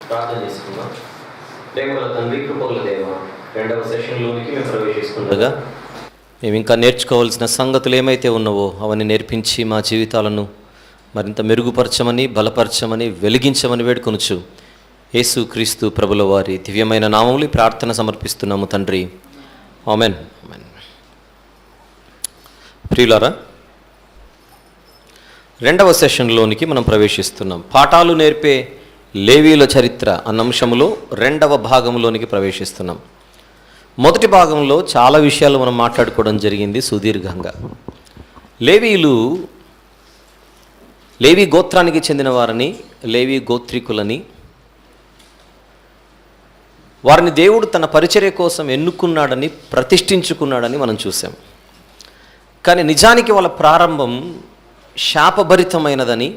ప్రార్థన చేసుకుందాం. ప్రేమల తండ్రి, కృపగల దేవ, రెండవ సెషన్లోనికి మేము ప్రవేశిస్తుండగా మేము ఇంకా నేర్చుకోవాల్సిన సంగతులు ఏమైతే ఉన్నావో అవన్నీ నేర్పించి మా జీవితాలను మరింత మెరుగుపరచమని, బలపరచమని, వెలిగించమని వేడుకొనుచు యేసు క్రీస్తు ప్రభుల వారి దివ్యమైన నామములు ప్రార్థన సమర్పిస్తున్నాము తండ్రి. ఆమెన్. ఆమెన్. ప్రియులారా, రెండవ సెషన్లోనికి మనం ప్రవేశిస్తున్నాం. పాఠాలు నేర్పే లేవీల చరిత్ర అన్న అంశంలో రెండవ భాగంలోనికి ప్రవేశిస్తున్నాం. మొదటి భాగంలో చాలా విషయాలు మనం మాట్లాడుకోవడం జరిగింది సుదీర్ఘంగా. లేవీ గోత్రానికి చెందిన వారిని, లేవీ గోత్రికులని, వారిని దేవుడు తన పరిచర్య కోసం ఎన్నుకున్నాడని, ప్రతిష్ఠించుకున్నాడని మనం చూసాం. కానీ నిజానికి వాళ్ళ ప్రారంభం శాపభరితమైనదని,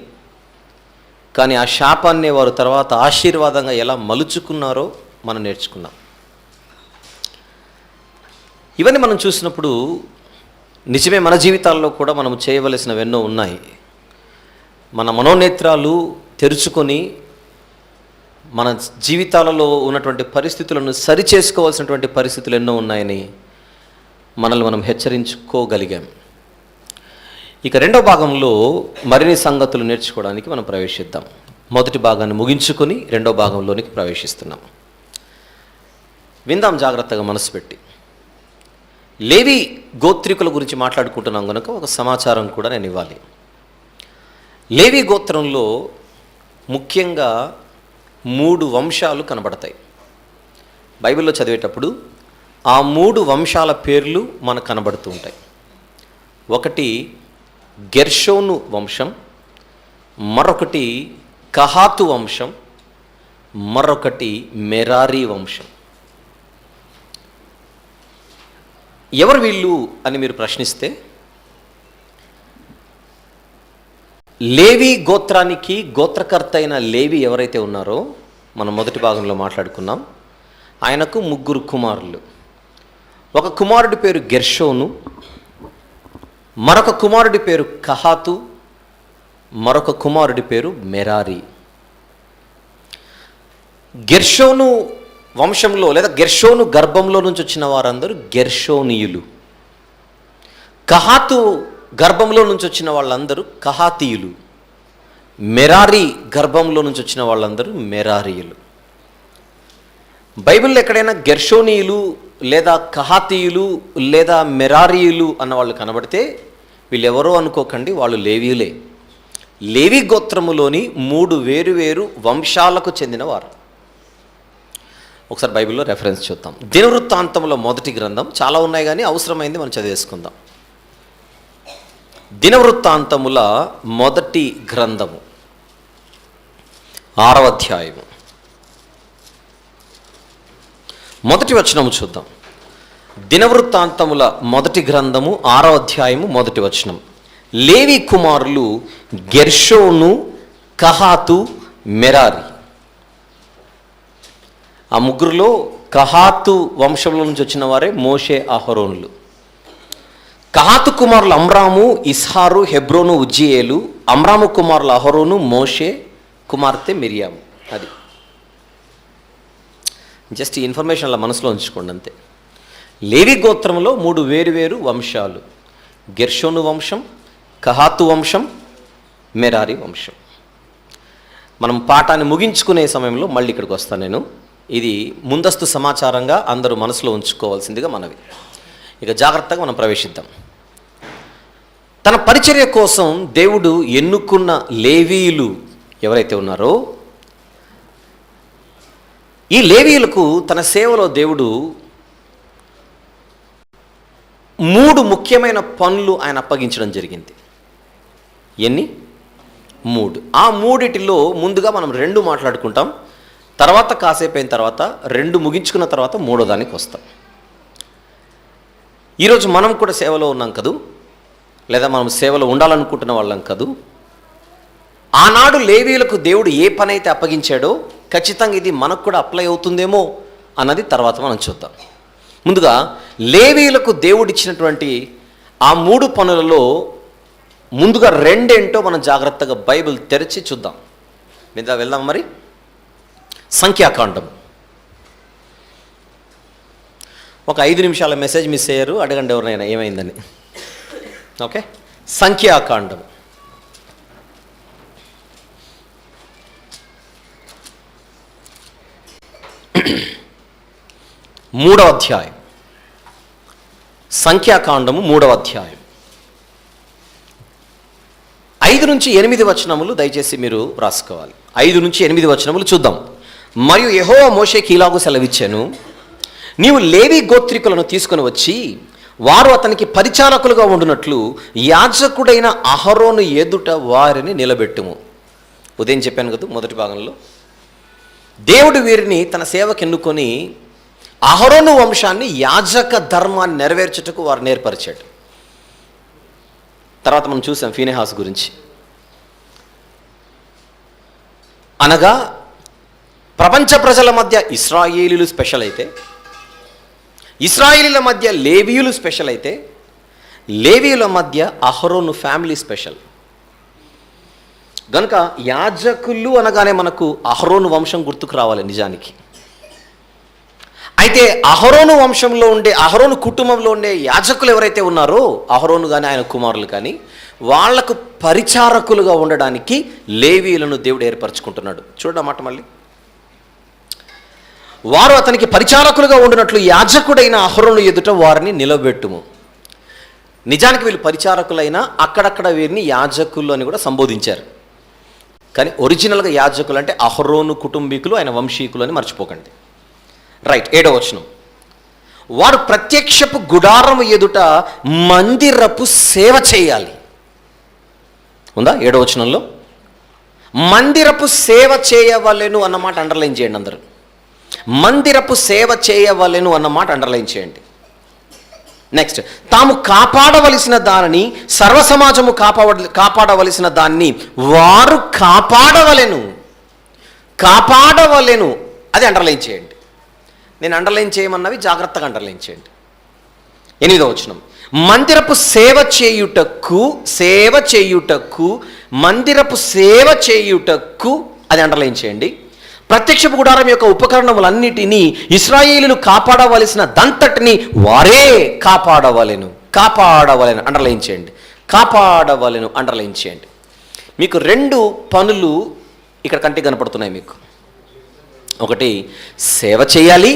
కానీ ఆ శాపాన్ని వారు తర్వాత ఆశీర్వాదంగా ఎలా మలుచుకున్నారో మనం నేర్చుకున్నాం. ఇవన్నీ మనం చూసినప్పుడు నిజమే, మన జీవితాల్లో కూడా మనం చేయవలసినవి ఎన్నో ఉన్నాయి. మన మనోనేత్రాలు తెరుచుకొని మన జీవితాలలో ఉన్నటువంటి పరిస్థితులను సరిచేసుకోవాల్సినటువంటి పరిస్థితులు ఎన్నో ఉన్నాయని మనల్ని మనం హెచ్చరించుకోగలిగాం. ఇక రెండో భాగంలో మరిన్ని సంగతులు నేర్చుకోవడానికి మనం ప్రవేశిద్దాం. మొదటి భాగాన్ని ముగించుకొని రెండో భాగంలోనికి ప్రవేశిస్తున్నాం. విందాం జాగ్రత్తగా మనసు పెట్టి. లేవీ గోత్రికుల గురించి మాట్లాడుకుంటున్నాం కనుక ఒక సమాచారం కూడా నేను ఇవ్వాలి. లేవీ గోత్రంలో ముఖ్యంగా 3 వంశాలు కనబడతాయి. బైబిల్లో చదివేటప్పుడు ఆ 3 వంశాల పేర్లు మనకు కనబడుతూ ఉంటాయి. ఒకటి గెర్షోను వంశం, మరొకటి కహాతు వంశం, మరొకటి మెరారీ వంశం. ఎవరు వీళ్ళు అని మీరు ప్రశ్నిస్తే, లేవీ గోత్రానికి గోత్రకర్త అయిన లేవీ ఎవరైతే ఉన్నారో మనం మొదటి భాగంలో మాట్లాడుకున్నాం, ఆయనకు 3 కుమారులు. ఒక కుమారుడి పేరు గెర్షోను, మరొక కుమారుడి పేరు కహాతు, మరొక కుమారుడి పేరు మెరారీ. గెర్షోను వంశంలో లేదా గెర్షోను గర్భంలో నుంచి వచ్చిన వారందరూ గెర్షోనీయులు. కహాతు గర్భంలో నుంచి వచ్చిన వాళ్ళందరూ కహాతీయులు. మెరారీ గర్భంలో నుంచి వచ్చిన వాళ్ళందరూ మెరారీయులు. బైబిల్లో ఎక్కడైనా గెర్షోనీయులు లేదా కహాతీయులు లేదా మెరారీయులు అన్న వాళ్ళు కనబడితే వీళ్ళెవరో అనుకోకండి, వాళ్ళు లేవీయులే. లేవీ గోత్రములోని 3 వేరు వంశాలకు చెందినవారు. ఒకసారి బైబిల్లో రెఫరెన్స్ చూద్దాం. దినవృత్తాంతంలో మొదటి గ్రంథం, చాలా ఉన్నాయి కానీ అవసరమైంది మనం చదివేసుకుందాం. దినవృత్తాంతముల మొదటి గ్రంథము 6వ అధ్యాయము మొదటి వచనము చూద్దాం. దినవృత్తాంతముల మొదటి గ్రంథము 6వ అధ్యాయము మొదటి వచనం. లేవి కుమారులు గెర్షోను, కహాతు, మెరారీ. ఆ 3లో కహాతు వంశంలో నుంచి వచ్చిన వారే మోషే, అహరోనులు. కహాతు కుమారులు అమ్రాము, ఇస్హారు, హెబ్రోను, ఉజ్జియేలు. అమ్రాము కుమారులు అహరోను, మోషే కుమార్తె మిరియాము. అది జస్ట్ ఈ ఇన్ఫర్మేషన్ అలా మనసులో ఉంచుకోండి అంతే. లేవి గోత్రంలో 3 వేరు వంశాలు: గెర్షోను వంశం, కహాతు వంశం, మెరారీ వంశం. మనం పాఠాన్ని ముగించుకునే సమయంలో మళ్ళీ ఇక్కడికి వస్తాను నేను. ఇది ముందస్తు సమాచారంగా అందరూ మనసులో ఉంచుకోవాల్సిందిగా మనవి. ఇక జాగ్రత్తగా మనం ప్రవేశిద్దాం. తన పరిచర్య కోసం దేవుడు ఎన్నుకున్న లేవీయులు ఎవరైతే ఉన్నారో, ఈ లేవీయులకు తన సేవలో దేవుడు 3 ముఖ్యమైన పనులు ఆయన అప్పగించడం జరిగింది. ఎన్ని? 3. ఆ 3 ముందుగా మనం 2 మాట్లాడుకుంటాం. తర్వాత కాసేపు అయిన తర్వాత 2 ముగించుకున్న తర్వాత 3వ దానికి వస్తాం. ఈరోజు మనం కూడా సేవలో ఉన్నాం కదూ, లేదా మనం సేవలో ఉండాలనుకుంటున్న వాళ్ళం కదూ. ఆనాడు లేవీయులకు దేవుడు ఏ పని అయితే అప్పగించాడో ఖచ్చితంగా ఇది మనకు కూడా అప్లై అవుతుందేమో అన్నది తర్వాత మనం చూద్దాం. ముందుగా లేవీయులకు దేవుడిచ్చినటువంటి ఆ 3 పనులలో ముందుగా 2 ఏంటో మనం జాగ్రత్తగా బైబిల్ తెరిచి చూద్దాం. మీద వెళ్దాం మరి. సంఖ్యాకాండం. ఒక 5 నిమిషాల మెసేజ్ మిస్ అయ్యారు, అడగండి ఎవరినైనా ఏమైందని. ఓకే, సంఖ్యాకాండం. మూడవ అధ్యాయం. సంఖ్యాకాండము 3వ అధ్యాయం 5 నుంచి 8 వచనములు దయచేసి మీరు రాసుకోవాలి. 5 నుంచి 8 వచనములు చూద్దాం. మరియు యెహోవా మోషేకి ఇలాగు సెలవిచ్చెను, నీవు లేవి గోత్రికులను తీసుకొని వచ్చి వారు అతనికి పరిచారకులుగా ఉండునట్లు యాజకుడైన అహరోను ఎదుట వారిని నిలబెట్టుము. ఉదయం చెప్పాను కదా మొదటి భాగంలో, దేవుడు వీరిని తన సేవకు ఎన్నుకొని అహరోను వంశాన్ని యాజక ధర్మాన్ని నెరవేర్చుటకు వారు నేర్పరిచాడు. తర్వాత మనం చూసాం ఫీనెహాసు గురించి. అనగా ప్రపంచ ప్రజల మధ్య ఇశ్రాయేలీయులు స్పెషల్ అయితే, ఇశ్రాయేలీల మధ్య లేవీయులు స్పెషల్ అయితే, లేవీయుల మధ్య అహరోను ఫ్యామిలీ స్పెషల్. గనుక యాజకులు అనగానే మనకు అహరోను వంశం గుర్తుకు రావాలి నిజానికి. అయితే అహరోను వంశంలో ఉండే, అహరోను కుటుంబంలో ఉండే యాజకులు ఎవరైతే ఉన్నారో, అహరోను కానీ ఆయన కుమారులు కానీ, వాళ్లకు పరిచారకులుగా ఉండడానికి లేవీయులను దేవుడు ఏర్పరచుకుంటున్నాడు. చూడమాట మళ్ళీ, వారు అతనికి పరిచారకులుగా ఉండినట్లు యాజకుడైన అహరోను ఎదుట వారిని నిలబెట్టుము. నిజానికి వీళ్ళు పరిచారకులైనా అక్కడక్కడ వీరిని యాజకులు అని కూడా సంబోధించారు. కానీ ఒరిజినల్గా యాజకులు అంటే అహరోను కుటుంబీకులు, ఆయన వంశీకులు అని మర్చిపోకండి. రైట్, 7వ వచనం. వారు ప్రత్యక్షపు గుడారము ఎదుట మందిరపు సేవ చేయాలి. ఉందా 7వ వచనంలో? మందిరపు సేవ చేయవలెను అన్నమాట అండర్లైన్ చేయండి అందరూ. మందిరపు సేవ చేయవలెను అన్నమాట అండర్లైన్ చేయండి. నెక్స్ట్, తాము కాపాడవలసిన దానిని, సర్వసమాజము కాపాడవలసిన దాన్ని వారు కాపాడవలెను. కాపాడవలెను అది అండర్లైన్ చేయండి. నేను అండర్లైన్ చేయమన్నవి జాగ్రత్తగా అండర్లైన్ చేయండి. 8వ వచనం. మందిరపు సేవ చేయుటకు, సేవ చేయుటకు, మందిరపు సేవ చేయుటకు అది అండర్లైన్ చేయండి. ప్రత్యక్షపు గుడారం యొక్క ఉపకరణములన్నిటినీ ఇశ్రాయేలీయులు కాపాడవలసిన దంతటిని వారే కాపాడవలెను. కాపాడవలెను అండర్లైన్ చేయండి. కాపాడవలెను అండర్లైన్ చేయండి. మీకు 2 పనులు ఇక్కడ కంటికి కనపడుతున్నాయి మీకు. ఒకటి, సేవ చేయాలి,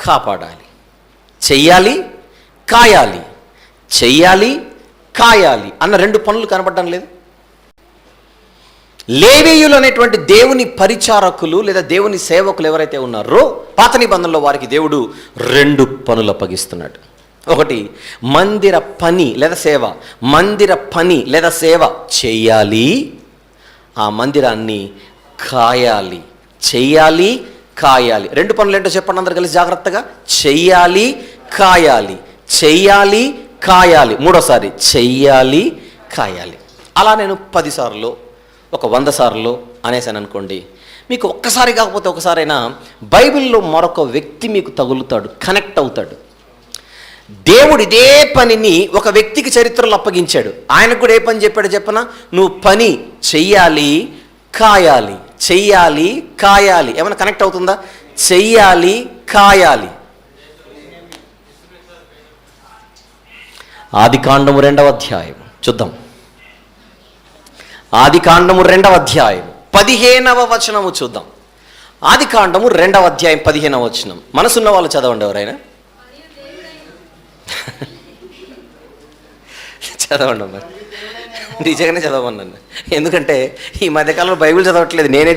కాపాడాలి. చెయ్యాలి, కాయాలి. చెయ్యాలి, కాయాలి అన్న 2 పనులు కనపడడం లేదు. లేవీయులు అనేటువంటి దేవుని పరిచారకులు లేదా దేవుని సేవకులు ఎవరైతే ఉన్నారో పాత నిబంధనలో వారికి దేవుడు 2 పనులు అప్పగిస్తున్నాడు. ఒకటి, మందిర పని లేదా సేవ. మందిర పని లేదా సేవ చేయాలి, ఆ మందిరాన్ని కాయాలి. చెయ్యాలి, కాయాలి. 2 పనులు ఏంటో చెప్పండి అందరు కలిసి జాగ్రత్తగా. చెయ్యాలి, కాయాలి. చెయ్యాలి, కాయాలి. మూడోసారి చెయ్యాలి, కాయాలి. అలా నేను 10 సార్లు, ఒక 100 సార్లు అనేసాను అనుకోండి, మీకు ఒక్కసారి కాకపోతే ఒకసారైనా బైబిల్లో మరొక వ్యక్తి మీకు తగులుతాడు, కనెక్ట్ అవుతాడు. దేవుడు ఇదే పనిని ఒక వ్యక్తికి చరిత్రలో అప్పగించాడు. ఆయనకు కూడా ఏ పని చెప్పాడు చెప్పనా? నువ్వు పని చెయ్యాలి, కాయాలి. చెయ్యాలి, కాయాలి. ఏమైనా కనెక్ట్ అవుతుందా? చెయ్యాలి, కాయాలి. ఆదికాండము 2వ అధ్యాయం చూద్దాం. ఆదికాండము 2వ అధ్యాయం 15వ వచనము చూద్దాం. ఆదికాండము 2వ అధ్యాయం 15వ వచనం. మనసున్న వాళ్ళు చదవండి ఎవరైనా. చదవండి మరి, నిజంగానే చదవమన్నాను. ఎందుకంటే ఈ మధ్యకాలంలో బైబిల్ చదవట్లేదు, నేనే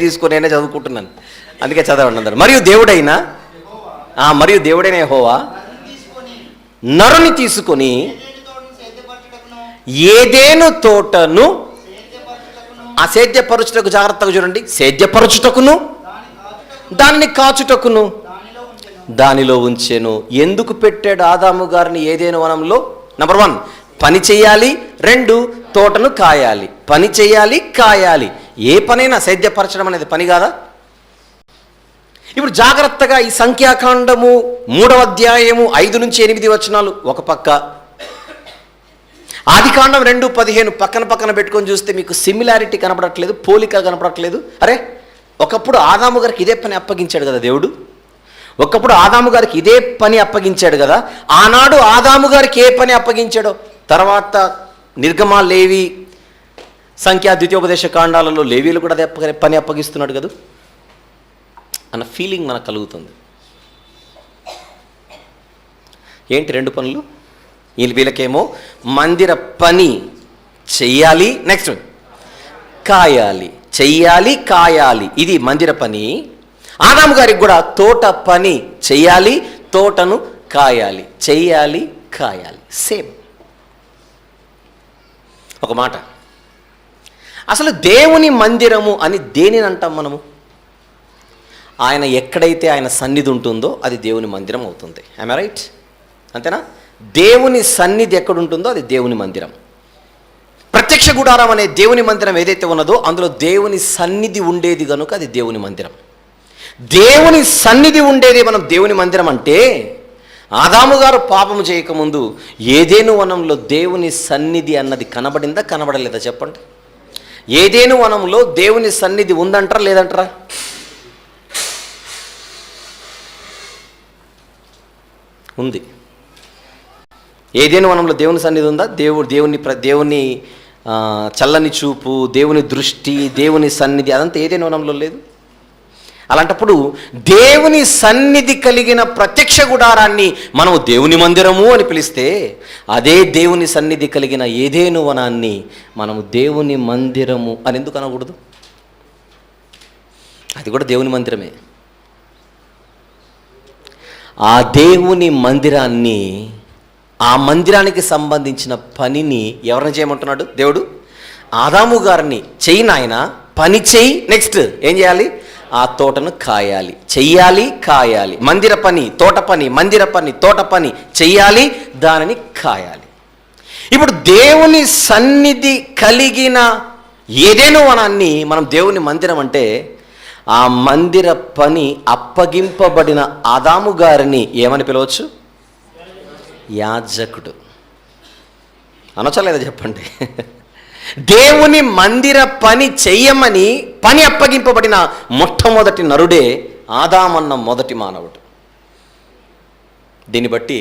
చదువుకుంటున్నాను. అందుకే చదవండి అందరు. మరియు దేవుడైన యెహోవా నరుని తీసుకొని ఏదేను తోటను అసేద్యపరచుటకు, జాగ్రత్తగా చూడండి, సేద్యపరచుటకును దానిని కాచుటకును దానిలో ఉంచెను. ఎందుకు పెట్టాడు ఆదాము గారిని ఏదేను వనంలో? నంబర్ 1, పని చేయాలి. 2, తోటను కాయాలి. పని చేయాలి, కాయాలి. ఏ పనైనా సేద్యపరచడం అనేది పని కాదా? ఇప్పుడు జాగ్రత్తగా ఈ సంఖ్యాకాండము 3వ అధ్యాయము 5 నుంచి 8 వచనాలు ఒక పక్క, ఆదికాండం 2:15 పక్కన పెట్టుకొని చూస్తే మీకు సిమిలారిటీ కనపడట్లేదు, పోలిక కనపడట్లేదు. అరే ఒకప్పుడు ఆదాము గారికి ఇదే పని అప్పగించాడు కదా దేవుడు. ఒకప్పుడు ఆదాము గారికి ఇదే పని అప్పగించాడు కదా. ఆనాడు ఆదాము గారికి ఏ పని అప్పగించాడో తర్వాత నిర్గమ, లేవి, సంఖ్యా, ద్వితీయోపదేశ కాండాలలో లేవీలు కూడా అదే పని అప్పగిస్తున్నాడు కదా అన్న ఫీలింగ్ మనకు కలుగుతుంది. ఏంటి రెండు పనులు? వీళ్ళకేమో మందిర పని చెయ్యాలి, నెక్స్ట్ కాయాలి, చెయ్యాలి, కాయాలి, ఇది మందిర పని. ఆదాము గారికి కూడా తోట పని చెయ్యాలి, తోటను కాయాలి, చెయ్యాలి, కాయాలి, సేమ్. ఒక మాట, అసలు దేవుని మందిరము అని దేనిని అంటాం మనము? ఆయన ఎక్కడైతే ఆయన సన్నిధి ఉంటుందో అది దేవుని మందిరం అవుతుంది. I'm right? అంతేనా? దేవుని సన్నిధి ఎక్కడుంటుందో అది దేవుని మందిరం. ప్రత్యక్ష గుడారం అనే దేవుని మందిరం ఏదైతే ఉన్నదో అందులో దేవుని సన్నిధి ఉండేది కనుక అది దేవుని మందిరం. దేవుని సన్నిధి ఉండేది మనం దేవుని మందిరం అంటే, ఆదాము గారు పాపము చేయకముందు ఏదేను వనంలో దేవుని సన్నిధి అన్నది కనబడిందా, కనబడలేదా చెప్పండి? ఏదేను వనంలో దేవుని సన్నిధి ఉందంటారా లేదంటారా? ఉంది. ఏదేను వనంలో దేవుని సన్నిధి ఉందా? దేవుని చల్లని చూపు, దేవుని దృష్టి, దేవుని సన్నిధి అదంతా ఏదేను వనంలో లేదు. అలాంటప్పుడు దేవుని సన్నిధి కలిగిన ప్రత్యక్ష గుడారాన్ని మనము దేవుని మందిరము అని పిలిస్తే, అదే దేవుని సన్నిధి కలిగిన ఏదేను వనాన్ని మనము దేవుని మందిరము అని ఎందుకు అనకూడదు? అది కూడా దేవుని మందిరమే. ఆ దేవుని మందిరాన్ని, ఆ మందిరానికి సంబంధించిన పనిని ఎవరిని చేయమంటున్నాడు దేవుడు? ఆదాము గారిని. చెయ్యి నాయన, పని చెయ్యి, నెక్స్ట్ ఏం చేయాలి? ఆ తోటను కాయాలి, చెయ్యాలి, కాయాలి. మందిర పని, తోట పని, మందిర పని, తోట పని చెయ్యాలి, దానిని కాయాలి. ఇప్పుడు దేవుని సన్నిధి కలిగిన ఏదేను వనాన్ని మనం దేవుని మందిరం అంటే, ఆ మందిర పని అప్పగింపబడిన ఆదాము గారిని ఏమని పిలవచ్చు? యాజకుడు అనొచ్చా లేదా చెప్పండి? దేవుని మందిర పని చెయ్యమని పని అప్పగింపబడిన మొట్టమొదటి నరుడే ఆదామన్న మొదటి మానవుడు. దీన్ని బట్టి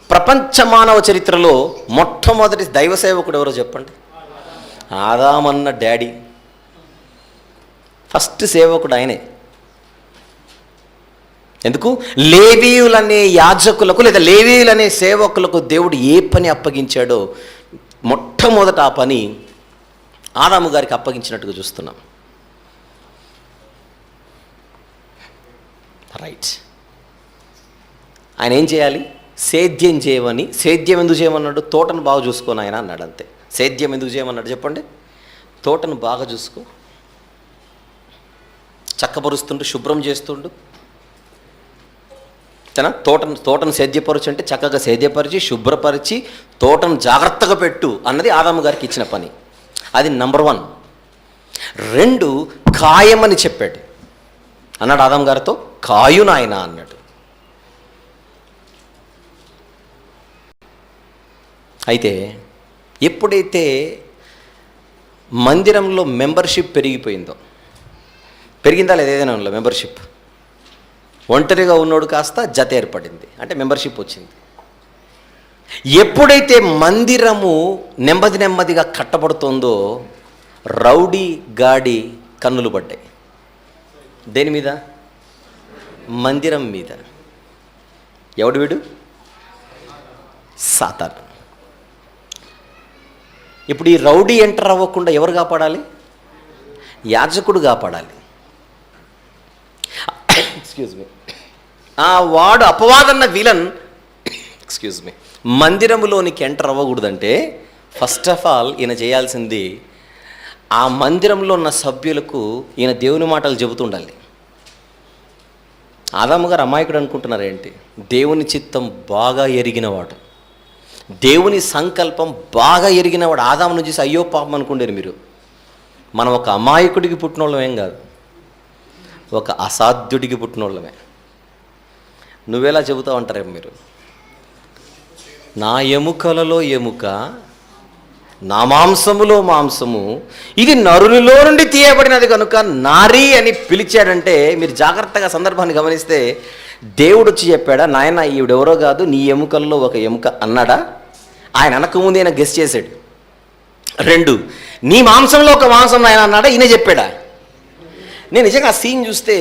ప్రపంచ మానవ చరిత్రలో మొట్టమొదటి దైవ సేవకుడు ఎవరో చెప్పండి? ఆదామన్న డాడీ. ఫస్ట్ సేవకుడు ఆయనే. ఎందుకు? లేవీయులనే యాజకులకు లేదా లేవీయులనే సేవకులకు దేవుడు ఏ పని అప్పగించాడో మొట్టమొదట ఆ పని ఆదాము గారికి అప్పగించినట్టుగా చూస్తున్నాం. రైట్. ఆయన ఏం చేయాలి? సేద్యం చేయమని. సేద్యం ఎందుకు చేయమన్నాడు? తోటను బాగా చూసుకోని ఆయన అన్నాడు, అంతే. సేద్యం ఎందుకు చేయమన్నాడు చెప్పండి? తోటను బాగా చూసుకో, చక్కపరుస్తుండు, శుభ్రం చేస్తుండు. తోటను సేద్యపరచు అంటే చక్కగా సేద్యపరిచి, శుభ్రపరిచి, తోటను జాగ్రత్తగా పెట్టు అన్నది ఆదాము గారికి ఇచ్చిన పని. అది నంబర్ 1. 2, కాయమని చెప్పాడు. అన్నాడు ఆదాము గారితో, కాయు నాయన అన్నాడు. అయితే ఎప్పుడైతే మందిరంలో మెంబర్షిప్ పెరిగిందా లేదా? ఏదైనా మెంబర్షిప్, ఒంటరిగా ఉన్నోడు కాస్త జత ఏర్పడింది, అంటే మెంబర్షిప్ వచ్చింది. ఎప్పుడైతే మందిరము నెమ్మదిగా కట్టబడుతుందో రౌడీ గాడి కన్నులు పడ్డాయి. దేని మీద? మందిరం మీద. ఎవడు వీడు? సాతాను. ఇప్పుడు ఈ రౌడీ ఎంటర్ అవ్వకుండా ఎవరు కాపాడాలి? యాజకుడు కాపాడాలి. Excuse me. వాడు అపవాదన్న విలన్ మందిరములోనికి ఎంటర్ అవ్వకూడదంటే ఫస్ట్ ఆఫ్ ఆల్ ఈయన చేయాల్సింది, ఆ మందిరంలో ఉన్న సభ్యులకు ఈయన దేవుని మాటలు చెబుతుండాలి. ఆదాము గారు అమాయకుడు అనుకుంటున్నారేంటి? దేవుని చిత్తం బాగా ఎరిగినవాడు, దేవుని సంకల్పం బాగా ఎరిగినవాడు. ఆదామును చూసి అయ్యో పాపం అనుకుంటారు మీరు. మనం ఒక అమాయకుడికి పుట్టినోళ్ళం ఏం కాదు, ఒక అసాధ్యుడికి పుట్టినోళ్ళమే. నువ్వెలా చెబుతావు అంటారేమో మీరు. నా ఎముకలలో ఎముక, నా మాంసములో మాంసము, ఇది నరునిలో నుండి తీయబడినది కనుక నారీ అని పిలిచాడంటే మీరు జాగ్రత్తగా సందర్భాన్ని గమనిస్తే దేవుడు వచ్చి చెప్పాడా, నాయన ఈవిడెవరో కాదు నీ ఎముకల్లో ఒక ఎముక అన్నాడా? ఆయన అనకముందు ఆయన గెస్ చేశాడు. 2, నీ మాంసంలో ఒక మాంసం ఆయన అన్నాడా? ఈయన చెప్పాడా? నేను నిజంగా ఆ సీన్ చూస్తే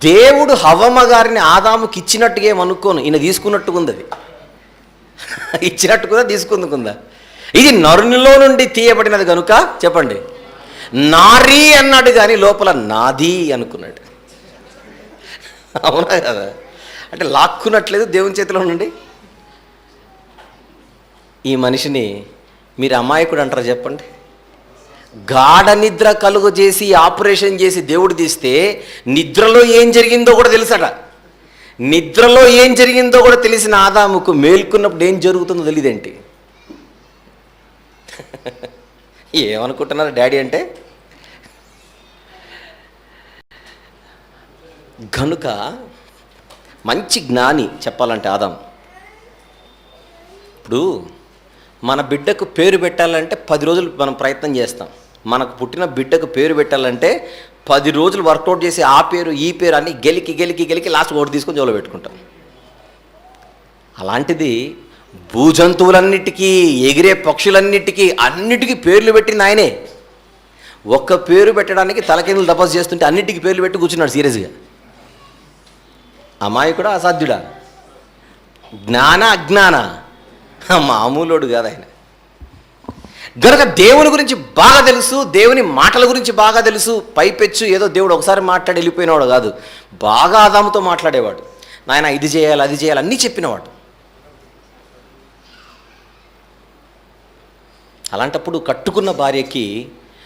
దేవుడు హవ్వమ్మ గారిని ఆదాముకి ఇచ్చినట్టుగా ఏమనుకోను, ఈయన తీసుకున్నట్టుగా ఉంది. అది ఇచ్చినట్టుగా తీసుకుందుకుందా? ఇది నరునిలో నుండి తీయబడినది కనుక చెప్పండి నారీ అన్నాడు, కానీ లోపల నాది అనుకున్నాడు. అవునా కదా? అంటే లాక్కున్నట్లేదు దేవుని చేతిలో నుండి. ఈ మనిషిని మీరు అమాయకుడు అంటారా చెప్పండి? గాఢ నిద్ర కలుగు చేసి ఆపరేషన్ చేసి దేవుడు తీస్తే నిద్రలో ఏం జరిగిందో కూడా తెలుసట. నిద్రలో ఏం జరిగిందో కూడా తెలిసిన ఆదాముకు మేల్కొన్నప్పుడు ఏం జరుగుతుందో తెలియదేంటి? ఏమనుకుంటున్నారు డాడీ అంటే? గనుక మంచి జ్ఞాని చెప్పాలంటే ఆదాం. ఇప్పుడు మన బిడ్డకు పేరు పెట్టాలంటే 10 రోజులు మనం ప్రయత్నం చేస్తాం. మనకు పుట్టిన బిడ్డకు పేరు పెట్టాలంటే 10 రోజులు వర్కౌట్ చేసి ఆ పేరు ఈ పేరు అన్ని గెలికి లాస్ట్ ఓటు తీసుకొని జోలో పెట్టుకుంటాం. అలాంటిది భూజంతువులన్నిటికీ, ఎగిరే పక్షులన్నిటికీ, అన్నిటికీ పేర్లు పెట్టింది ఆయనే. ఒక్క పేరు పెట్టడానికి తలకిందులు తపస్సు చేస్తుంటే అన్నిటికీ పేర్లు పెట్టి కూర్చున్నాడు సీరియస్గా. అమాయకుడా అసాధ్యుడా? జ్ఞాన అజ్ఞాన? మామూలుడు కాదు ఆయన. గనుక దేవుని గురించి బాగా తెలుసు, దేవుని మాటల గురించి బాగా తెలుసు. పైపెచ్చు ఏదో దేవుడు ఒకసారి మాట్లాడి వెళ్ళిపోయినవాడు కాదు, బాగా ఆదాముతో మాట్లాడేవాడు. నాయన ఇది చేయాలి అది చేయాలి అన్నీ చెప్పినవాడు. అలాంటప్పుడు కట్టుకున్న భార్యకి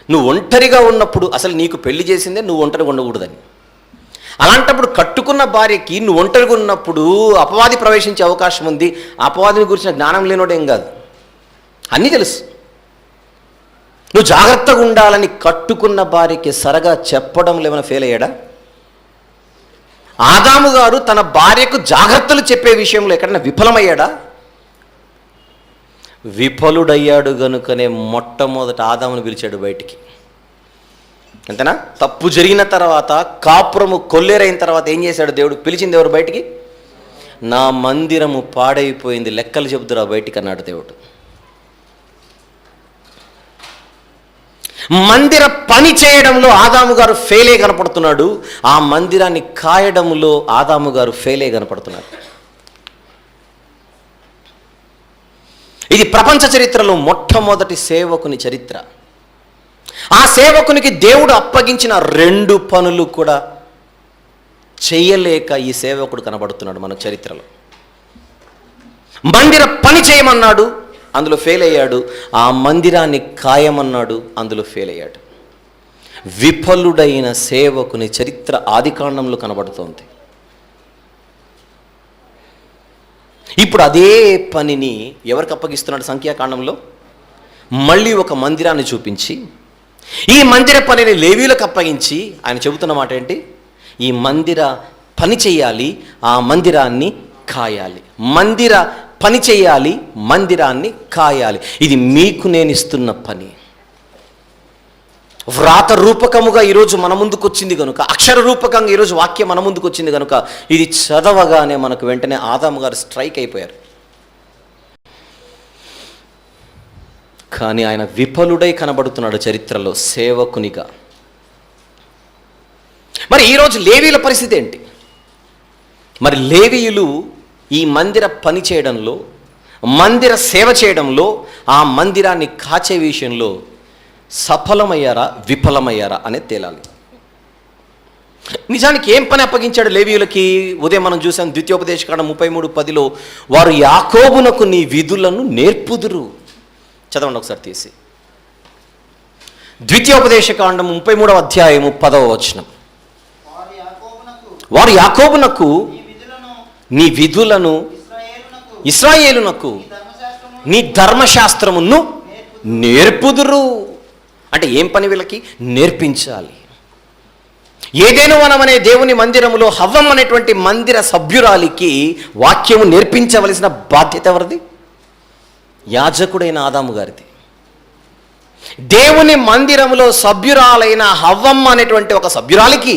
నువ్వు ఒంటరిగా ఉన్నప్పుడు, అసలు నీకు పెళ్లి చేసిందే నువ్వు ఒంటరిగా ఉండకూడదని, అలాంటప్పుడు కట్టుకున్న భార్యకి నువ్వు ఒంటరిగా ఉన్నప్పుడు అపవాది ప్రవేశించే అవకాశం ఉంది. అపవాదిని గురించిన జ్ఞానం లేనోడేం కాదు, అన్నీ తెలుసు. నువ్వు జాగ్రత్తగా ఉండాలని కట్టుకున్న భార్యకి సరగా చెప్పడంలో ఏమైనా ఫెయిల్ అయ్యాడా? ఆదాము గారు తన భార్యకు జాగ్రత్తలు చెప్పే విషయంలో ఎక్కడైనా విఫలమయ్యాడా? విఫలుడయ్యాడు గనుకనే మొట్టమొదట ఆదామును పిలిచాడు బయటికి. అంతేనా? తప్పు జరిగిన తర్వాత, కాపురము కొల్లేరైన తర్వాత ఏం చేశాడు దేవుడు? పిలిచింది ఎవరు బయటికి? నా మందిరము పాడైపోయింది, లెక్కలు చెబుతురా బయటికి అన్నాడు దేవుడు. మందిర పని చేయడంలో ఆదాము గారు ఫెయిలే కనపడుతున్నాడు, ఆ మందిరాన్ని కాయడంలో ఆదాము గారు ఫెయిలే కనపడుతున్నాడు. ఇది ప్రపంచ చరిత్రలో మొట్టమొదటి సేవకుని చరిత్ర. ఆ సేవకునికి దేవుడు అప్పగించిన 2 పనులు కూడా చేయలేక ఈ సేవకుడు కనబడుతున్నాడు మన చరిత్రలో. మందిర పని చేయమన్నాడు, అందులో ఫెయిల్ అయ్యాడు. ఆ మందిరాన్ని ఖాయమన్నాడు, అందులో ఫెయిల్ అయ్యాడు. విఫలుడైన సేవకుని చరిత్ర ఆదికాండంలో కనబడుతోంది. ఇప్పుడు అదే పనిని ఎవరికి అప్పగిస్తున్నాడు? సంఖ్యాకాండంలో మళ్ళీ ఒక మందిరాన్ని చూపించి ఈ మందిర పనిని లేవీయులకు అప్పగించి ఆయన చెబుతున్న మాట ఏంటి? ఈ మందిర పని చేయాలి, ఆ మందిరాన్ని కాయాలి. మందిర పని చేయాలి, మందిరాన్ని కాయాలి. ఇది మీకు నేను ఇస్తున్న పని. వ్రాత రూపకముగా ఈరోజు మన ముందుకు వచ్చింది కనుక, అక్షర రూపకంగా ఈరోజు వాక్యం మన ముందుకు వచ్చింది కనుక, ఇది చదవగానే మనకు వెంటనే ఆదాము గారు స్ట్రైక్ అయిపోయారు. కానీ ఆయన విఫలుడై కనబడుతున్నాడు చరిత్రలో సేవకునిగా. మరి ఈరోజు లేవీయుల పరిస్థితి ఏంటి? మరి లేవీయులు ఈ మందిర పని చేయడంలో, మందిర సేవ చేయడంలో, ఆ మందిరాన్ని కాచే విషయంలో సఫలమయ్యారా విఫలమయ్యారా అనేది తేలాలి. నిజానికి ఏం పని అప్పగించాడు లేవీయులకి? ఉదయం మనం చూసాం ద్వితీయోపదేశకాండం 33:10లో, వారు యాకోబునకు నీ విధులను నేర్పుదురు. చదవండి ఒకసారి తీసి. ద్వితీయోపదేశకాండం 33వ అధ్యాయము 10వ వచనం. వారు యాకోబునకు నీ విధులను, ఇశ్రాయేలునకు నీ ధర్మశాస్త్రమును నేర్పుదురు. అంటే ఏం పని వీళ్ళకి? నేర్పించాలి. ఏదైనా వనమనే దేవుని మందిరములో హవ్వం అనేటువంటి మందిర సభ్యురాలికి వాక్యము నేర్పించవలసిన బాధ్యత ఎవరిది? యాజకుడైన ఆదాము గారిది. దేవుని మందిరంలో సభ్యురాలైన హవ్వమ్మ అనేటువంటి ఒక సభ్యురాలికి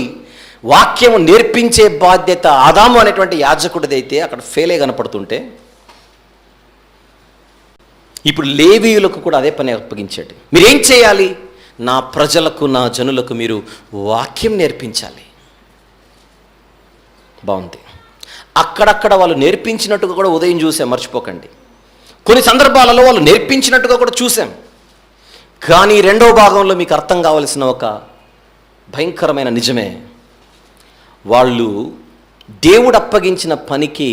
వాక్యము నేర్పించే బాధ్యత ఆదాము అనేటువంటి యాజకుడిదైతే అక్కడ ఫెయిలే కనపడుతుంటే, ఇప్పుడు లేవీయులకు కూడా అదే పని అప్పగించాడు. మీరేం చేయాలి? నా ప్రజలకు, నా జనులకు మీరు వాక్యం నేర్పించాలి. బాగుంది. అక్కడక్కడ వాళ్ళు నేర్పించినట్టుగా కూడా ఉదయం చూసాం, మర్చిపోకండి. కొన్ని సందర్భాలలో వాళ్ళు నేర్పించినట్టుగా కూడా చూసాం. కానీ రెండవ భాగంలో మీకు అర్థం కావలసిన ఒక భయంకరమైన నిజమే, వాళ్ళు దేవుడు అప్పగించిన పనికి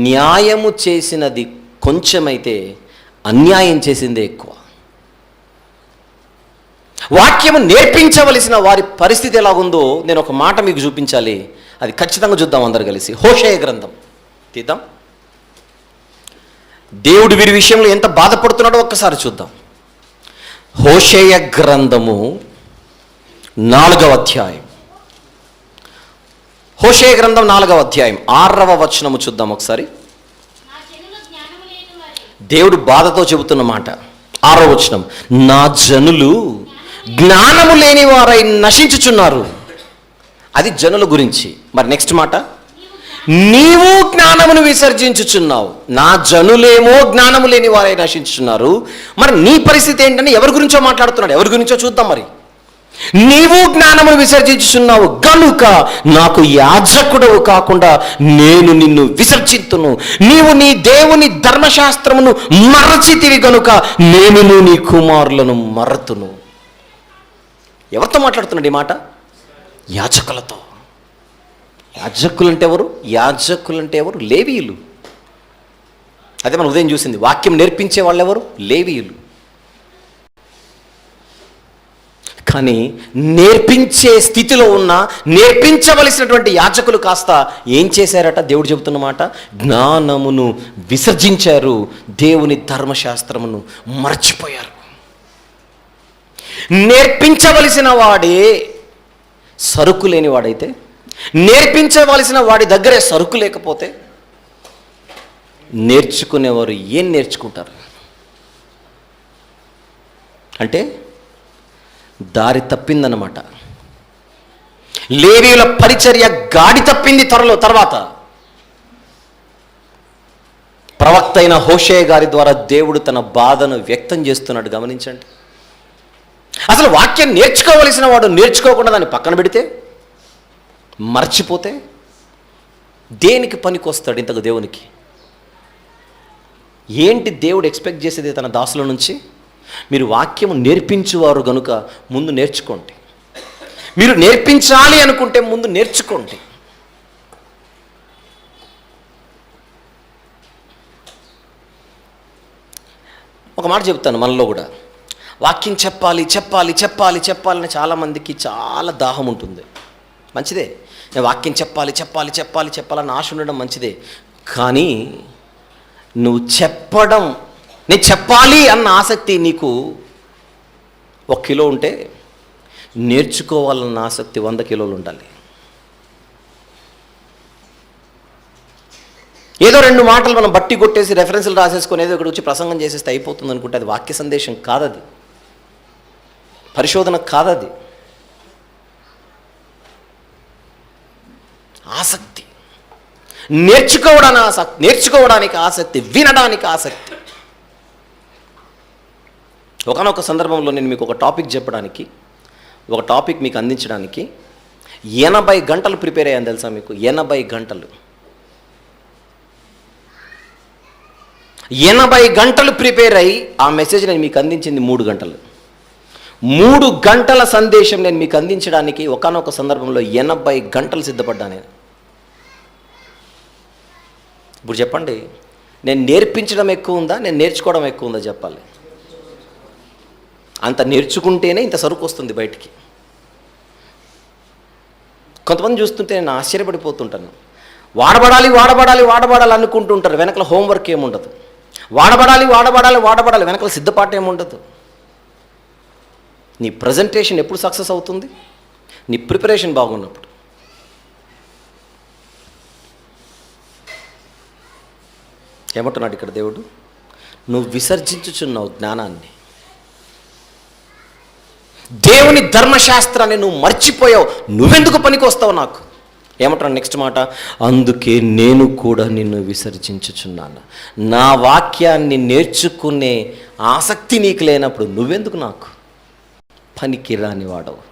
న్యాయము చేసినది కొంచెమైతే అన్యాయం చేసిందే ఎక్కువ. వాక్యము నేర్పించవలసిన వారి పరిస్థితి ఎలాగుందో నేను ఒక మాట మీకు చూపించాలి. అది ఖచ్చితంగా చూద్దాం అందరు కలిసి. హోషేయ గ్రంథం తీద్దాం. దేవుడు వీరి విషయంలో ఎంత బాధపడుతున్నాడో ఒక్కసారి చూద్దాం. హోషేయ గ్రంథము 4వ అధ్యాయం. హోషేయ గ్రంథం 4వ అధ్యాయం 6వ వచనము చూద్దాం ఒకసారి. దేవుడు బాధతో చెబుతున్న మాట. 6వ వచనం, నా జనులు జ్ఞానము లేని వారై నశించుచున్నారు. అది జనుల గురించి. మరి నెక్స్ట్ మాట, నీవు జ్ఞానమును విసర్జించుచున్నావు. నా జనులేమో జ్ఞానము లేని వారై నశించుచున్నారు. మరి నీ పరిస్థితి ఏంటని ఎవరి గురించో మాట్లాడుతున్నాడు. ఎవరి గురించో చూద్దాం. మరి నీవు జ్ఞానమును విసర్జించుచున్నావు గనుక నాకు యాజకుడవు కాకుండా నేను నిన్ను విసర్జింతును. నీవు నీ దేవుని ధర్మశాస్త్రమును మరచితివి గనుక నేను నీ కుమారులను మరతును. ఎవరితో మాట్లాడుతున్నాడు ఈ మాట? యాజకులతో. యాజకులంటే ఎవరు? యాజకులంటే ఎవరు? లేవీయులు. అదే మనం ఉదయం చూసింది. వాక్యం నేర్పించే వాళ్ళు ఎవరు? లేవీయులు. కానీ నేర్పించే స్థితిలో ఉన్న నేర్పించవలసినటువంటి యాజకులు కాస్త ఏం చేశారట? దేవుడు చెబుతున్న మాట, జ్ఞానమును విసర్జించారు, దేవుని ధర్మశాస్త్రమును మర్చిపోయారు. నేర్పించవలసిన వాడే సరుకు లేనివాడైతే, నేర్పించవలసిన వాడి దగ్గరే సరుకు లేకపోతే నేర్చుకునేవారు ఏం నేర్చుకుంటారు? అంటే దారి తప్పిందన్నమాట. లేవీయుల పరిచర్య గాడి తప్పింది. తర్వాత ప్రవక్త అయిన హోషేయ గారి ద్వారా దేవుడు తన బాధను వ్యక్తం చేస్తున్నాడు. గమనించండి. అసలు వాక్యం నేర్చుకోవలసిన వాడు నేర్చుకోకుండా దాన్ని పక్కన పెడితే, మర్చిపోతే దేనికి పనికొస్తాడు ఇంతకు దేవునికి? ఏంటి దేవుడు ఎక్స్పెక్ట్ చేసేది తన దాసుల నుంచి? మీరు వాక్యము నేర్పించువారు గనుక ముందు నేర్చుకోండి. మీరు నేర్పించాలి అనుకుంటే ముందు నేర్చుకోండి. ఒక మాట చెప్తాను. మనలో కూడా వాక్యం చెప్పాలి చెప్పాలి చెప్పాలి చెప్పాలని చాలామందికి చాలా దాహం ఉంటుంది. మంచిదే, నేను వాక్యం చెప్పాలి చెప్పాలి చెప్పాలి చెప్పాలని ఆశ ఉండడం మంచిదే. కానీ నువ్వు చెప్పడం, నేను చెప్పాలి అన్న ఆసక్తి నీకు 1 కిలో ఉంటే, నేర్చుకోవాలన్న ఆసక్తి 100 కిలోలు ఉండాలి. ఏదో 2 మాటలు మనం బట్టి కొట్టేసి రెఫరెన్స్లు రాసేసుకొని ఏదో ఇక్కడ వచ్చి ప్రసంగం చేసేస్తే అయిపోతుంది అనుకుంటే అది వాక్య సందేశం కాదది, పరిశోధన కాదది. ఆసక్తి, నేర్చుకోవడానికి ఆసక్తి, వినడానికి ఆసక్తి. ఒకనొక సందర్భంలో నేను మీకు ఒక టాపిక్ చెప్పడానికి, ఒక టాపిక్ మీకు అందించడానికి 80 గంటలు ప్రిపేర్ అయ్యాను తెలుసా మీకు? 80 గంటలు. 80 గంటలు ప్రిపేర్ అయ్యి ఆ మెసేజ్ నేను మీకు అందించింది 3 గంటలు. 3 గంటల సందేశం నేను మీకు అందించడానికి ఒకనొక సందర్భంలో 80 గంటలు సిద్ధపడ్డాను నేను. ఇప్పుడు చెప్పండి, నేను నేర్పించడం ఎక్కువ ఉందా, నేను నేర్చుకోవడం ఎక్కువ ఉందా? చెప్పాలి. అంత నేర్చుకుంటేనే ఇంత సరుకు వస్తుంది బయటికి. కొంతమంది చూస్తుంటే నేను ఆశ్చర్యపడిపోతుంటాను. వాడబడాలి అనుకుంటుంటారు, వెనకల హోంవర్క్ ఏముండదు. వాడబడాలి వెనకల సిద్ధపాటు ఏముండదు. నీ ప్రజెంటేషన్ ఎప్పుడు సక్సెస్ అవుతుంది? నీ ప్రిపరేషన్ బాగున్నప్పుడు. ఏమంటున్నాడు ఇక్కడ దేవుడు? నువ్వు విసర్జించుచున్నావు జ్ఞానాన్ని. దేవుని ధర్మశాస్త్రాన్ని నువ్వు మర్చిపోయావు, నువ్వెందుకు పనికి వస్తావు నాకు? ఏమంటారు నెక్స్ట్ మాట? అందుకే నేను కూడా నిన్ను విసర్జించుచున్నాను. నా వాక్యాన్ని నేర్చుకునే ఆసక్తి నీకు లేనప్పుడు నువ్వెందుకు నాకు పనికి రాని వాడవు?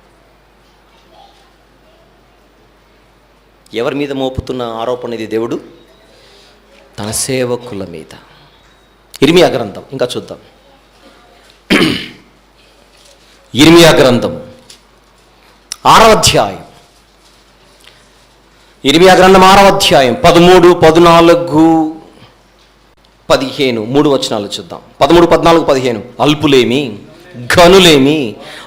ఎవరి మీద మోపుతున్న ఆరోపణ ఇది? దేవుడు తన సేవకుల మీద. ఇర్మియా గ్రంథం ఇంకా చూద్దాం. ఇర్మియా గ్రంథం 6వ అధ్యాయం. ఇర్మియా గ్రంథం 6వ అధ్యాయం 13, 14, 15 3 వచనాలు చూద్దాం. 13, 14, 15. అల్పులేమి, ఘనులేమి,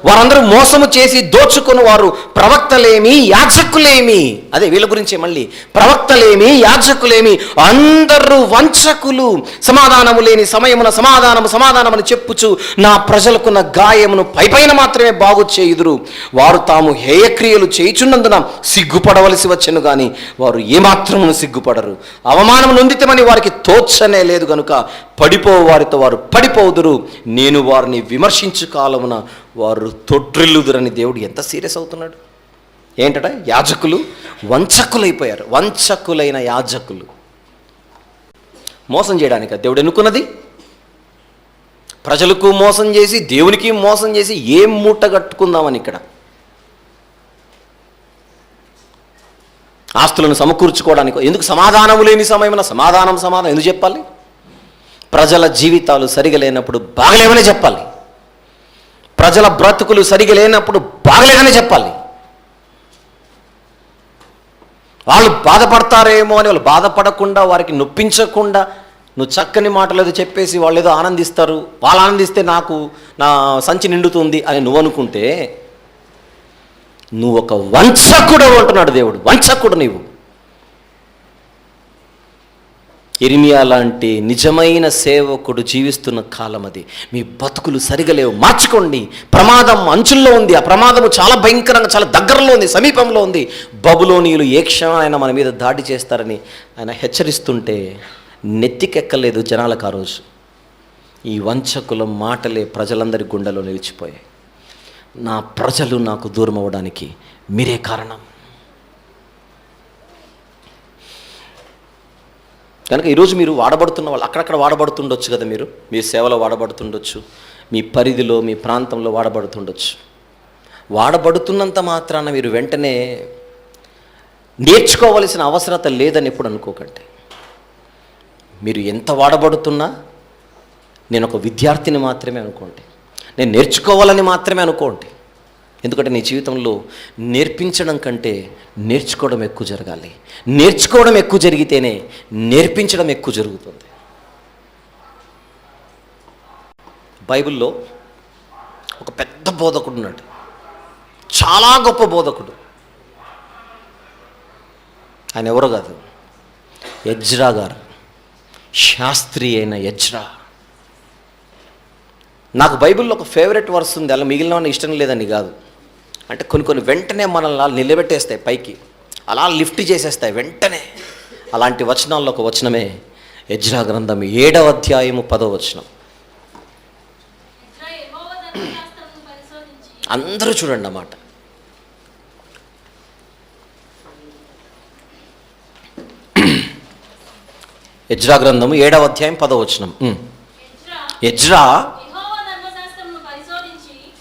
వారందరూ మోసము చేసి దోచుకుని వారు ప్రవక్తలేమి, యాజకులేమి. అదే వీళ్ళ గురించే మళ్ళీ. ప్రవక్తలేమి, యాజకులేమి, అందరూ వంచకులు. సమాధానము లేని సమయమున సమాధానమని చెప్పుచు నా ప్రజలకున్న గాయమును పైపైన మాత్రమే బాగు చేయుదురు. వారు తాము హేయక్రియలు చేయుచున్నందున సిగ్గుపడవలసి వచ్చెను గాని వారు ఏమాత్రమును సిగ్గుపడరు. అవమానం నొందితమని వారికి తోచనే లేదు గనుక పడిపోవు వారితో వారు పడిపోదురు. నేను వారిని విమర్శించు కాలమున వారు తొట్రిల్లుదురని దేవుడు ఎంత సీరియస్ అవుతున్నాడు. ఏంటట? యాజకులు వంచకులైపోయారు. వంచకులైన యాజకులు. మోసం చేయడానికి దేవుడు ఎన్నుకున్నది. ప్రజలకు మోసం చేసి దేవునికి మోసం చేసి ఏం మూట కట్టుకుందామని ఇక్కడ ఆస్తులను సమకూర్చుకోవడానికి. ఎందుకు? సమాధానము లేని సమయమున సమాధానం ఎందుకు చెప్పాలి? ప్రజల జీవితాలు సరిగా లేనప్పుడు బాగలేవనే చెప్పాలి. ప్రజల బ్రతుకులు సరిగా లేనప్పుడు బాగలేదనే చెప్పాలి. వాళ్ళు బాధపడతారేమో అని వాళ్ళు బాధపడకుండా, వారికి నొప్పించకుండా నువ్వు చక్కని మాటలు ఏదో చెప్పేసి వాళ్ళు ఏదో ఆనందిస్తారు. వాళ్ళు ఆనందిస్తే నాకు నా సంచి నిండుతుంది అని నువ్వు అనుకుంటే నువ్వు ఒక వంచకుడు అంటున్నాడు దేవుడు. వంచకుడు నీవు. ఇర్మియా లాంటి నిజమైన సేవకుడు జీవిస్తున్న కాలం అది. మీ బతుకులు సరిగా లేవు, మార్చుకోండి. ప్రమాదం అంచుల్లో ఉంది. ఆ ప్రమాదము చాలా భయంకరంగా, చాలా దగ్గరలో ఉంది, సమీపంలో ఉంది. బబులోనీయులు ఏ క్షణమైనా మన మీద దాడి చేస్తారని ఆయన హెచ్చరిస్తుంటే నెత్తికెక్కలేదు జనాలకు ఆ రోజు. ఈ వంచకుల మాటలే ప్రజలందరి గుండెలో నిలిచిపోయాయి. నా ప్రజలు నాకు దూరం అవ్వడానికి మీరే కారణం. కనుక ఈరోజు మీరు వాడబడుతున్న వాళ్ళు అక్కడక్కడ వాడబడుతుండొచ్చు కదా. మీ సేవలో వాడబడుతుండొచ్చు, మీ పరిధిలో మీ ప్రాంతంలో వాడబడుతుండొచ్చు. వాడబడుతున్నంత మాత్రాన మీరు వెంటనే నేర్చుకోవలసిన అవసరత లేదని ఎప్పుడు అనుకోకండి. మీరు ఎంత వాడబడుతున్నా నేను ఒక విద్యార్థిని మాత్రమే అనుకోండి. నేను నేర్చుకోవాలని మాత్రమే అనుకోండి. ఎందుకంటే నీ జీవితంలో నేర్పించడం కంటే నేర్చుకోవడం ఎక్కువ జరగాలి. నేర్చుకోవడం ఎక్కువ జరిగితేనే నేర్పించడం ఎక్కువ జరుగుతుంది. బైబిల్లో ఒక పెద్ద బోధకుడు ఉన్నాడు, చాలా గొప్ప బోధకుడు. ఆయన ఎవరో కాదు, ఎజ్రా గారు. శాస్త్రి అయిన ఎజ్రా. నాకు బైబిల్లో ఒక ఫేవరెట్ వర్స్ ఉంది. అలా మిగిలిన వాడిని ఇష్టం లేదని కాదు, అంటే కొన్ని వెంటనే మనల్ని నిలబెట్టేస్తాయి, పైకి అలా లిఫ్ట్ చేసేస్తాయి వెంటనే. అలాంటి వచనాల్లో ఒక వచనమే ఎజ్రా గ్రంథం 7వ అధ్యాయము 10వ వచనం. అందరూ చూడండి అన్నమాట. ఎజ్రా గ్రంథము 7వ అధ్యాయం 10వ వచనం. ఎజ్రా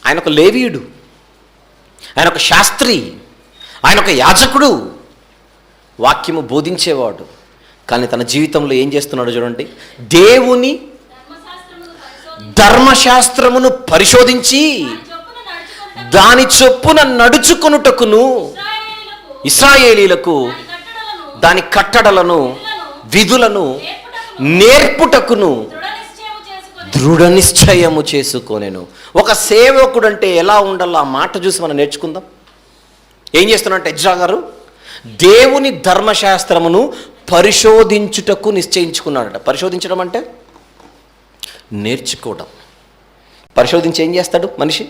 ఆయన ఒక లేవీయుడు, ఆయన ఒక శాస్త్రి, ఆయన ఒక యాజకుడు, వాక్యము బోధించేవాడు. కానీ తన జీవితంలో ఏం చేస్తున్నాడు చూడండి. దేవుని ధర్మశాస్త్రమును పరిశోధించి దాని చొప్పున నడుచుకొనుటకును ఇశ్రాయేలీలకు దాని కట్టడలను విధులను నేర్పుటకును దృఢ నిశ్చయము చేసుకొనెను. ఒక సేవకుడు అంటే ఎలా ఉండాలో ఆ మాట చూసి మనం నేర్చుకుందాం. ఏం చేస్తున్నట్టు ఎజ్రా గారు దేవుని ధర్మశాస్త్రమును పరిశోధించుటకు నిశ్చయించుకున్నాడట. పరిశోధించడం అంటే నేర్చుకోవడం. పరిశోధించి ఏం చేస్తాడు మనిషి?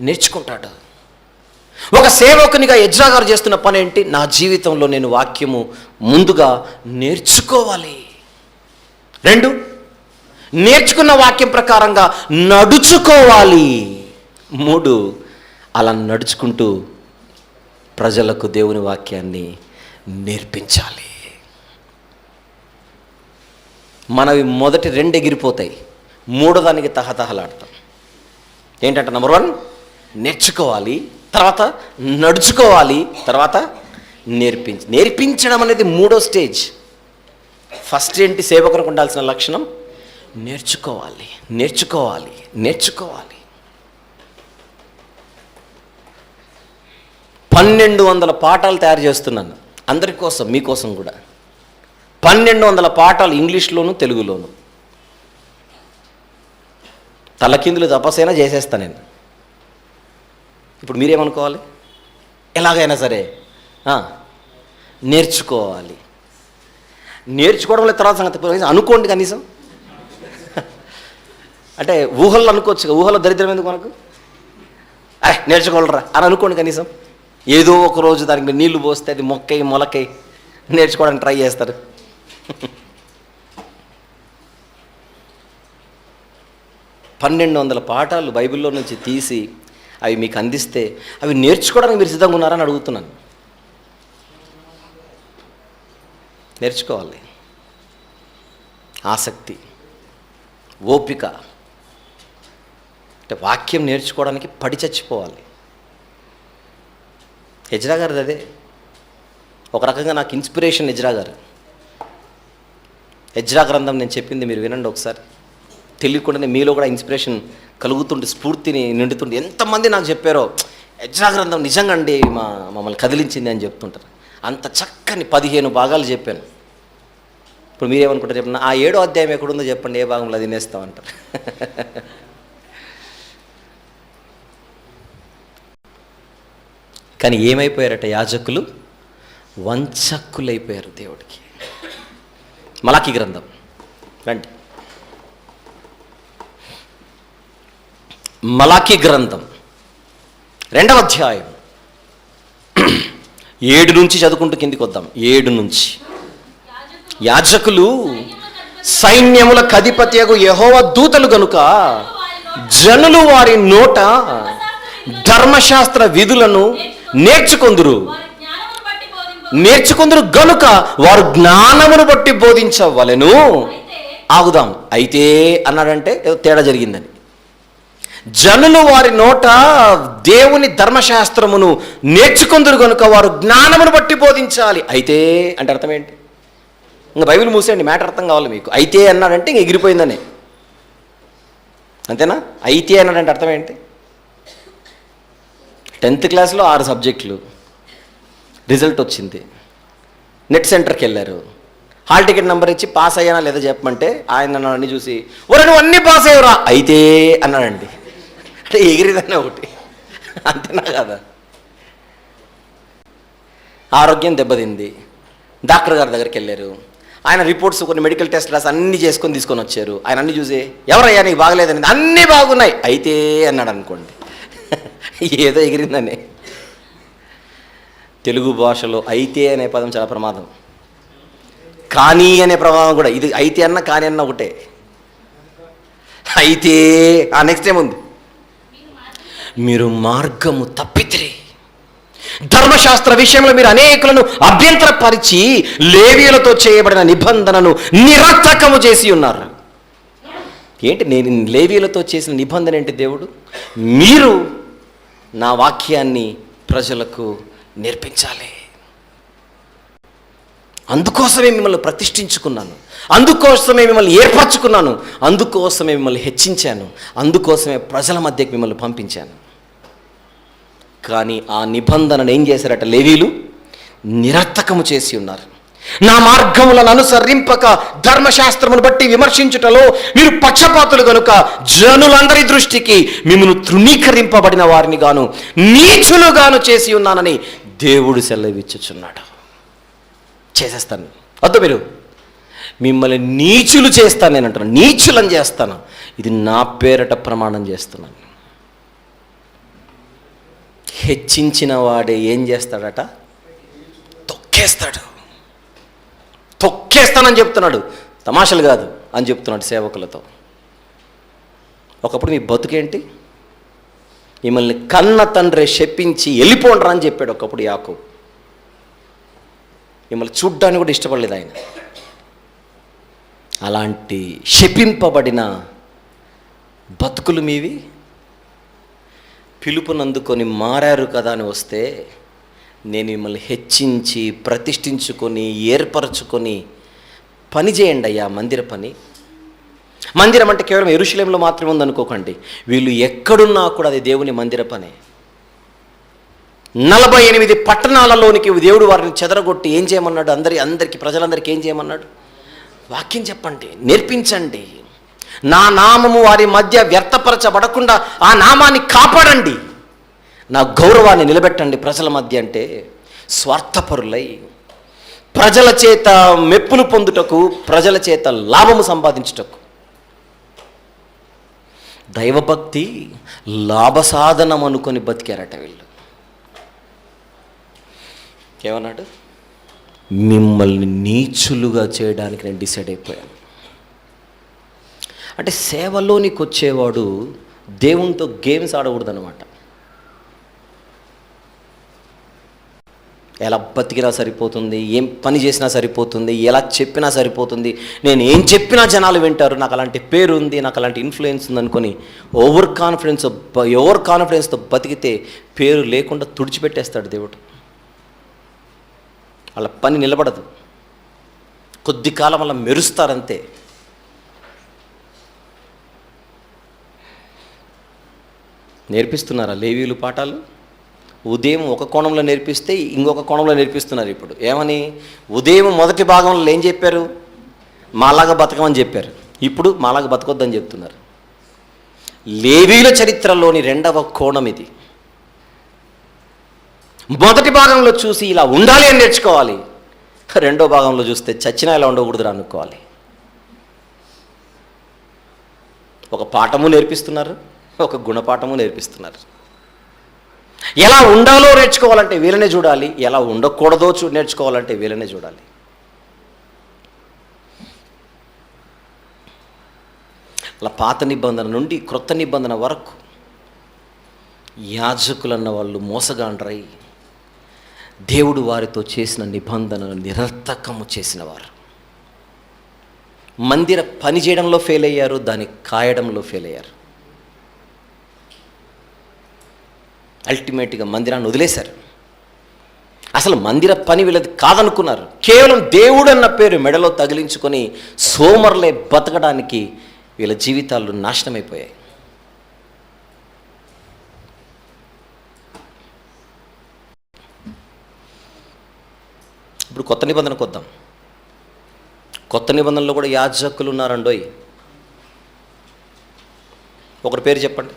నేర్చుకుంటాడు. ఒక సేవకునిగా ఎజ్రా గారు చేస్తున్న పని ఏంటి? నా జీవితంలో నేను వాక్యము ముందుగా నేర్చుకోవాలి. 2, నేర్చుకున్న వాక్యం ప్రకారంగా నడుచుకోవాలి. 3, అలా నడుచుకుంటూ ప్రజలకు దేవుని వాక్యాన్ని నేర్పించాలి. మనవి మొదటి 2 ఎగిరిపోతాయి, 3వ దానికి తహతహలాడతాం. ఏంటంటే నెంబర్ 1 నేర్చుకోవాలి, తర్వాత నడుచుకోవాలి, తర్వాత నేర్పించడం అనేది 3వ స్టేజ్. ఫస్ట్ ఏంటి? సేవకునికి ఉండాల్సిన లక్షణం నేర్చుకోవాలి. 1200 పాఠాలు తయారు చేస్తున్నాను అందరి కోసం, మీకోసం కూడా. 1200 పాఠాలు ఇంగ్లీష్లోను తెలుగులోను. తలకిందులు తపస్సైనా చేసేస్తాను నేను. ఇప్పుడు మీరేమనుకోవాలి? ఎలాగైనా సరే నేర్చుకోవాలి. నేర్చుకోవడం లేదు, తర్వాత సంగతి అనుకోండి కనీసం. అంటే ఊహల్లో అనుకోవచ్చు, ఊహలో దరిద్రం ఎందుకు మనకు? నేర్చుకోవాలరా అని అనుకోండి కనీసం. ఏదో ఒక రోజు దానికి మీరు నీళ్లు పోస్తే అది మొలకై నేర్చుకోవడానికి ట్రై చేస్తారు. 1200 పాఠాలు బైబిల్లో నుంచి తీసి అవి మీకు అందిస్తే అవి నేర్చుకోవడానికి మీరు సిద్ధంగా ఉన్నారని అడుగుతున్నాను. నేర్చుకోవాలి. ఆసక్తి, ఓపిక. అంటే వాక్యం నేర్చుకోవడానికి పడి చచ్చిపోవాలి. ఎజ్రా గారిది అదే. ఒక రకంగా నాకు ఇన్స్పిరేషన్ ఎజ్రా గారు. ఎజ్రా గ్రంథం నేను చెప్పింది మీరు వినండి ఒకసారి. తెలియకుండానే మీలో కూడా ఇన్స్పిరేషన్ కలుగుతుంటే, స్ఫూర్తిని నిండుతుంటే ఎంతమంది నాకు చెప్పారో ఎజ్రా గ్రంథం నిజంగా అండి మమ్మల్ని కదిలించింది అని చెప్తుంటారు. అంత చక్కని 15 భాగాలు చెప్పాను. ఇప్పుడు మీరేమనుకుంటారు చెప్పండి, ఆ 7వ అధ్యాయం ఎక్కడుందో చెప్పండి, ఏ భాగంలో అది తినేస్తామంటారు. కానీ ఏమైపోయారట యాజకులు? వంచక్కులైపోయారు దేవుడికి. మలాకీ గ్రంథం రండి. మలాకీ గ్రంథం 2వ అధ్యాయం 7 నుంచి చదువుకుంటూ కిందికి వద్దాం. 7 నుంచి. యాజకులు సైన్యములకు అధిపతియగు యెహోవా దూతలు గనుక జనులు వారి నోట ధర్మశాస్త్ర విధులను నేర్చుకొందురు గనుక వారు జ్ఞానమును బట్టి బోధించవలెను. ఆగుదాం. అయితే అన్నాడంటే ఏదో తేడా జరిగిందని. జనులు వారి నోట దేవుని ధర్మశాస్త్రమును నేర్చుకుందరు కనుక వారు జ్ఞానమును బట్టి బోధించాలి. అయితే అంటే అర్థం ఏంటి? ఇంకా బైబిల్ మూసేయండి, మ్యాటర్ అర్థం కావాలి మీకు. అయితే అన్నాడంటే ఇంక ఎగిరిపోయిందని, అంతేనా? అయితే అన్నాడంటే అర్థం ఏంటి? 10th క్లాస్లో 6 సబ్జెక్టులు, రిజల్ట్ వచ్చింది, నెట్ సెంటర్కి వెళ్ళారు, హాల్ టికెట్ నెంబర్ ఇచ్చి పాస్ అయ్యానా లేదా చెప్పమంటే ఆయన నన్ను అన్నీ చూసి ఒరే నువ్వు అన్నీ పాస్ అయ్యవురా అయితే అన్నాడండి. అంటే ఎగిరిదనే ఒకటి, అంతేనా కదా? ఆరోగ్యం దెబ్బతింది, డాక్టర్ గారి దగ్గరికి వెళ్ళారు, ఆయన రిపోర్ట్స్ కొన్ని మెడికల్ టెస్ట్ రాసి అన్నీ తీసుకొని వచ్చారు. ఆయన అన్నీ చూసి ఎవరయ్యా నీకు బాగలేదని, అన్నీ బాగున్నాయి అయితే అన్నాడు అనుకోండి. ఏదో ఎగిరిందని. తెలుగు భాషలో అయితే అనే పదం చాలా ప్రమాదం, కానీ అనే ప్రమాదం కూడా. ఇది అయితే అన్న కానీ అన్న ఒకటే. అయితే నెక్స్ట్ ఏముంది? మీరు మార్గము తప్పితిరి, ధర్మశాస్త్ర విషయంలో మీరు అనేకులను అభ్యంతరపరిచి లేవీయులతో చేయబడిన నిబంధనను నిరర్థకము చేసి ఉన్నారు. ఏంటి నేను లేవీయులతో చేసిన నిబంధన ఏంటి? దేవుడు మీరు నా వాక్యాన్ని ప్రజలకు నేర్పించాలి. అందుకోసమే మిమ్మల్ని ప్రతిష్ఠించుకున్నాను, అందుకోసమే మిమ్మల్ని ఏర్పరచుకున్నాను, అందుకోసమే మిమ్మల్ని హెచ్చించాను, అందుకోసమే ప్రజల మధ్యకి మిమ్మల్ని పంపించాను. కానీ ఆ నిబంధనను ఏం చేశారట లేవీలు? నిరర్థకము చేసి ఉన్నారు. నా మార్గములను అనుసరింపక ధర్మశాస్త్రమును బట్టి విమర్శించుటలో మీరు పక్షపాతులు గనుక జనులందరి దృష్టికి మిమ్మల్ని తృణీకరింపబడిన వారిని గాను నీచులుగాను చేసి ఉన్నానని దేవుడు సెలవిచ్చుచున్నాడు. చేసేస్తాను, వద్దు మీరు, మిమ్మల్ని నీచులు చేస్తాను నేను అంటున్నాను, నీచులను చేస్తాను. ఇది నా పేరట ప్రమాణం చేస్తున్నాను. హెచ్చించిన వాడే ఏం చేస్తాడట? తొక్కేస్తానని చెప్తున్నాడు. తమాషలు కాదు అని చెప్తున్నాడు సేవకులతో. ఒకప్పుడు మీ బతుకేంటి? మిమ్మల్ని కన్న తండ్రి శపించి వెళ్ళిపోండ్రా అని చెప్పాడు ఒకప్పుడు యాకోబు. మిమ్మల్ని చూడ్డానికి కూడా ఇష్టపడలేదు ఆయన. అలాంటి శపింపబడిన బతుకులు మీవి. పిలుపునందుకొని మారారు కదా అని వస్తే నేను మిమ్మల్ని హెచ్చించి ప్రతిష్ఠించుకొని ఏర్పరచుకొని పని చేయండి అయ్యా. మందిర పని. మందిరం అంటే కేవలం యెరూషలేములో మాత్రమే ఉందనుకోకండి. వీళ్ళు ఎక్కడున్నా కూడా అది దేవుని మందిర పనే. 48 పట్టణాలలోనికి దేవుడు వారిని చెదరగొట్టి ఏం చేయమన్నాడు? అందరికీ ప్రజలందరికీ ఏం చేయమన్నాడు? వాక్యం చెప్పండి, నేర్పించండి, నా నామము వారి మధ్య వ్యర్థపరచబడకుండా ఆ నామాన్ని కాపాడండి, నా గౌరవాన్ని నిలబెట్టండి ప్రజల మధ్య. అంటే స్వార్థపరులై ప్రజల చేత మెప్పులు పొందుటకు, ప్రజల చేత లాభము సంపాదించుటకు. దైవభక్తి లాభసాధనం అనుకొని బతికారట వీళ్ళు. ఏమన్నాడు? మిమ్మల్ని నీచులుగా చేయడానికి నేను డిసైడ్ అయిపోయాను. అంటే సేవలోనికి వచ్చేవాడు దేవునితో గేమ్స్ ఆడకూడదు అనమాట. ఎలా బతికినా సరిపోతుంది, ఏం పని చేసినా సరిపోతుంది, ఎలా చెప్పినా సరిపోతుంది, నేను ఏం చెప్పినా జనాలు వింటారు, నాకు అలాంటి పేరు ఉంది, నాకు అలాంటి ఇన్ఫ్లుయెన్స్ ఉంది అనుకొని ఓవర్ కాన్ఫిడెన్స్తో బతికితే పేరు లేకుండా తుడిచిపెట్టేస్తాడు దేవుడు. వాళ్ళ పని నిలబడదు, కొద్ది కాలం అలా మెరుస్తారంతే. నేర్పిస్తున్నారా లేవీయులు పాఠాలు? ఉదయం ఒక కోణంలో నేర్పిస్తే ఇంకొక కోణంలో నేర్పిస్తున్నారు ఇప్పుడు. ఏమని? ఉదయం మొదటి భాగంలో ఏం చెప్పారు? మాలాగా బతకమని చెప్పారు. ఇప్పుడు మాలాగా బతకొద్దని చెప్తున్నారు. లేవీయుల చరిత్రలోని రెండవ కోణం ఇది. మొదటి భాగంలో చూసి ఇలా ఉండాలి అని నేర్చుకోవాలి, రెండో భాగంలో చూస్తే చచ్చినా ఇలా ఉండకూడదు అనుకోవాలి. ఒక పాఠము నేర్పిస్తున్నారు, ఒక గుణపాఠము నేర్పిస్తున్నారు. ఎలా ఉండాలో నేర్చుకోవాలంటే వీళ్ళనే చూడాలి, ఎలా ఉండకూడదో నేర్చుకోవాలంటే వీళ్ళనే చూడాలి. అలా పాత నిబంధన నుండి క్రొత్త నిబంధన వరకు యాజకులన్న వాళ్ళు మోసగాండ్రై దేవుడు వారితో చేసిన నిబంధనను నిరర్థకము చేసిన వారు. మందిర పని చేయడంలో ఫెయిల్ అయ్యారు, దాన్ని కాయడంలో ఫెయిల్ అయ్యారు. అల్టిమేట్గా మందిరాన్ని వదిలేశారు. అసలు మందిర పని వీళ్ళది కాదనుకున్నారు. కేవలం దేవుడు అన్న పేరు మెడలో తగిలించుకొని సోమర్లే బతకడానికి వీళ్ళ జీవితాలు నాశనమైపోయాయి. ఇప్పుడు కొత్త నిబంధనకు వద్దాం. కొత్త నిబంధనలో కూడా యాజకులు ఉన్నారండోయ్. ఒకరి పేరు చెప్పండి,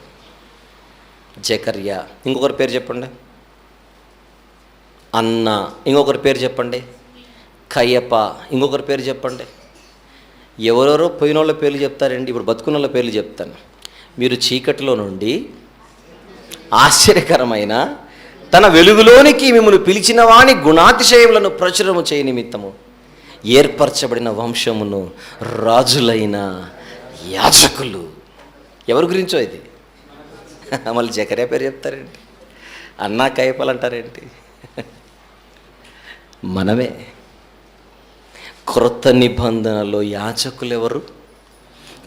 జకర్యా. ఇంకొకరి పేరు చెప్పండి, అన్న. ఇంకొకరి పేరు చెప్పండి, కయ్యప్ప. ఇంకొకరి పేరు చెప్పండి. ఎవరెవరో పోయిన వాళ్ళ పేర్లు చెప్తారండి, ఇప్పుడు బతుకున్న వాళ్ళ పేర్లు చెప్తాను. మీరు చీకటిలో నుండి ఆశ్చర్యకరమైన తన వెలుగులోనికి మిమ్మల్ని పిలిచిన వాని గుణాతిశయములను ప్రచురము చేయ నిమిత్తము ఏర్పరచబడిన వంశమును రాజులైన యాజకులు. ఎవరి గురించో ఇది? మళ్ళీ జకర్యా పేరు చెప్తారేంటి? అన్నా కయ్యప్పలు అంటారేంటి? మనమే. క్రొత్త నిబంధనలో యాజకులు ఎవరు?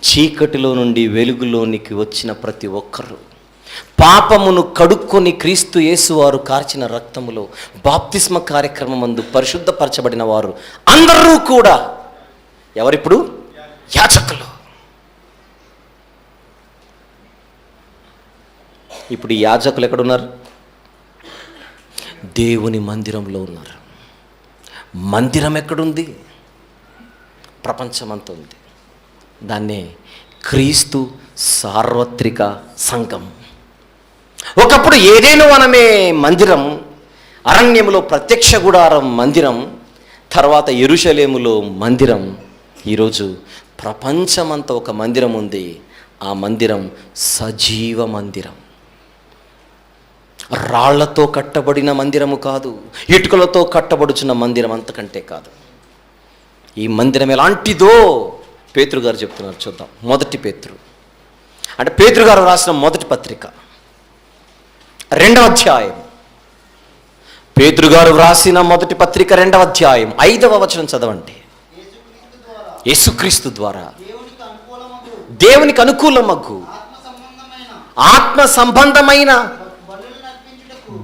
చీకటిలో నుండి వెలుగులోనికి వచ్చిన ప్రతి ఒక్కరు, పాపమును కడుక్కొని క్రీస్తు యేసు వారు కార్చిన రక్తములో బాప్తిస్మ కార్యక్రమమందు పరిశుద్ధపరచబడిన వారు అందరూ కూడా ఎవరిప్పుడు? యాజకులు. ఇప్పుడు ఈ యాజకులు ఎక్కడున్నారు? దేవుని మందిరంలో ఉన్నారు. మందిరం ఎక్కడుంది? ప్రపంచమంతా ఉంది. దాన్నే క్రీస్తు సార్వత్రిక సంఘం. ఒకప్పుడు ఏదేను వనమే మందిరం, అరణ్యములో ప్రత్యక్ష గుడారం మందిరం, తర్వాత యెరూషలేములో మందిరం. ఈరోజు ప్రపంచమంతా ఒక మందిరం ఉంది. ఆ మందిరం సజీవ మందిరం. రాళ్లతో కట్టబడిన మందిరము కాదు, ఇటుకలతో కట్టబడుచున్న మందిరం అంతకంటే కాదు. ఈ మందిరం ఎలాంటిదో పేతురు గారు చెప్తున్నారు. చూద్దాం. మొదటి పేతురు, అంటే పేతురు గారు రాసిన మొదటి పత్రిక 2వ అధ్యాయం, పేతురు గారు వ్రాసిన మొదటి పత్రిక 2వ అధ్యాయం 5వ వచనం చదవండి. యేసుక్రీస్తు ద్వారా దేవునికి అనుకూలమగు ఆత్మ సంబంధమైన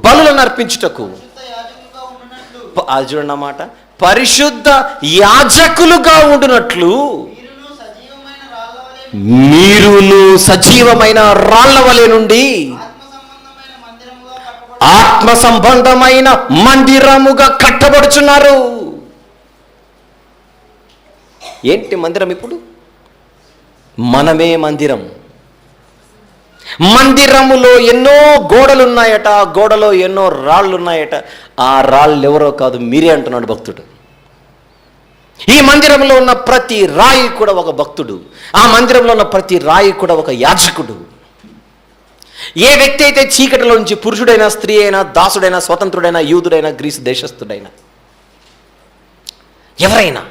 బలులను అర్పించుటకు, అది చూడండి అన్నమాట, పరిశుద్ధ యాజకులుగా ఉండునట్లు మీరును సజీవమైన రాళ్ల వలె నుండి ఆత్మ సంబంధమైన మందిరముగా కట్టబడుచున్నారు. ఏంటి మందిరం? ఇప్పుడు మనమే మందిరం. మందిరములో ఎన్నో గోడలున్నాయట, గోడలో ఎన్నో రాళ్ళు ఉన్నాయట. ఆ రాళ్ళు ఎవరో కాదు, మీరే అంటున్నాడు భక్తుడు. ఈ మందిరంలో ఉన్న ప్రతి రాయి కూడా ఒక భక్తుడు. ఆ మందిరంలో ఉన్న ప్రతి రాయి కూడా ఒక యాజకుడు. ఏ వ్యక్తి అయితే చీకటిలో నుంచి, పురుషుడైనా స్త్రీ అయినా, దాసుడైనా, స్వతంత్రుడైనా, యూదుడైనా, గ్రీసు దేశస్థుడైనా, ఎవరైనా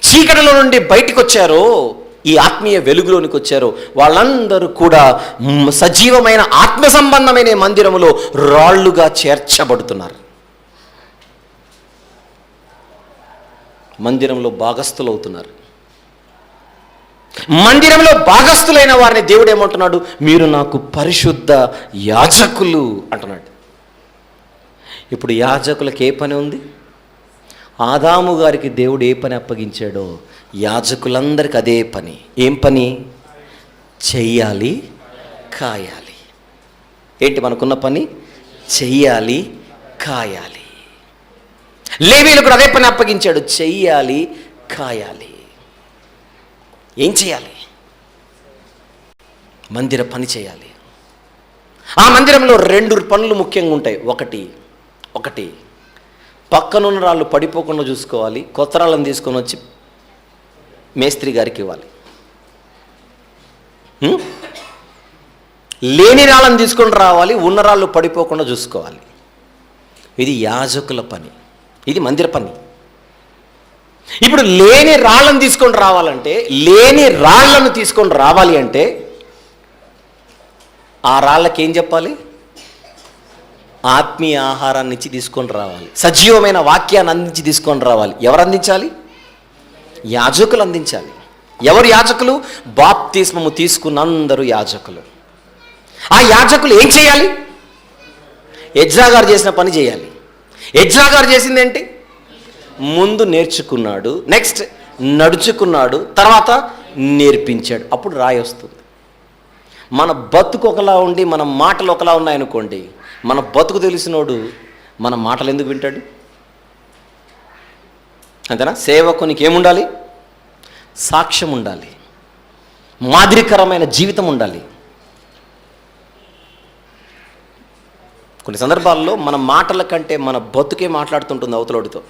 చీకటిలో నుండి బయటికి వచ్చారో, ఈ ఆత్మీయ వెలుగులోనికి వచ్చారో, వాళ్ళందరూ కూడా సజీవమైన ఆత్మ సంబంధమైన మందిరములో రాళ్లుగా చేర్చబడుతున్నారు. మందిరంలో భాగస్థులు అవుతున్నారు. మందిరంలో భాగస్థులైన వారిని దేవుడు ఏమంటున్నాడు? మీరు నాకు పరిశుద్ధ యాజకులు అంటున్నాడు. ఇప్పుడు యాజకులకు ఏ పని ఉంది? ఆదాము గారికి దేవుడు ఏ పని అప్పగించాడో యాజకులందరికీ అదే పని. ఏం పని? చెయ్యాలి, కాయాలి. ఏంటి మనకున్న పని? చెయ్యాలి, కాయాలి. లేవీలకు కూడా అదే పని అప్పగించాడు, చెయ్యాలి, కాయాలి. ఏం చేయాలి? మందిర పని చేయాలి. ఆ మందిరంలో 2 పనులు ముఖ్యంగా ఉంటాయి. ఒకటి పక్కనున్న రాళ్ళు పడిపోకుండా చూసుకోవాలి. కొత్త రాళ్ళను తీసుకొని వచ్చి మేస్త్రి గారికి ఇవ్వాలి. లేని రాళ్ళను తీసుకొని రావాలి, ఉన్న రాళ్ళు పడిపోకుండా చూసుకోవాలి. ఇది యాజకుల పని, ఇది మందిర పని. ఇప్పుడు లేని రాళ్ళను తీసుకొని రావాలంటే, లేని రాళ్లను తీసుకొని రావాలి అంటే ఆ రాళ్ళకి ఏం చెప్పాలి? ఆత్మీయ ఆహారాన్ని ఇచ్చి తీసుకొని రావాలి. సజీవమైన వాక్యాన్ని అందించి తీసుకొని రావాలి. ఎవరు అందించాలి? యాజకులు అందించాలి. ఎవరు యాజకులు? బాప్తిస్మము తీసుకున్న అందరూ యాజకులు. ఆ యాజకులు ఏం చేయాలి? ఎజ్రా గారు చేసిన పని చేయాలి. ఎజ్రా గారు చేసింది ఏంటి? ముందు నేర్చుకున్నాడు, నెక్స్ట్ నడుచుకున్నాడు, తర్వాత నేర్పించాడు. అప్పుడు రాయి వస్తుంది. మన బతుకు ఒకలా ఉండి మన మాటలు ఒకలా ఉన్నాయనుకోండి, మన బతుకు తెలిసినోడు మన మాటలు ఎందుకు వింటాడు? అంతేనా? సేవకునికి ఏముండాలి? సాక్ష్యం ఉండాలి, మాదిరికరమైన జీవితం ఉండాలి. కొన్ని సందర్భాల్లో మన మాటల కంటే మన బతుకే మాట్లాడుతుంటుంది అవతలోడితో,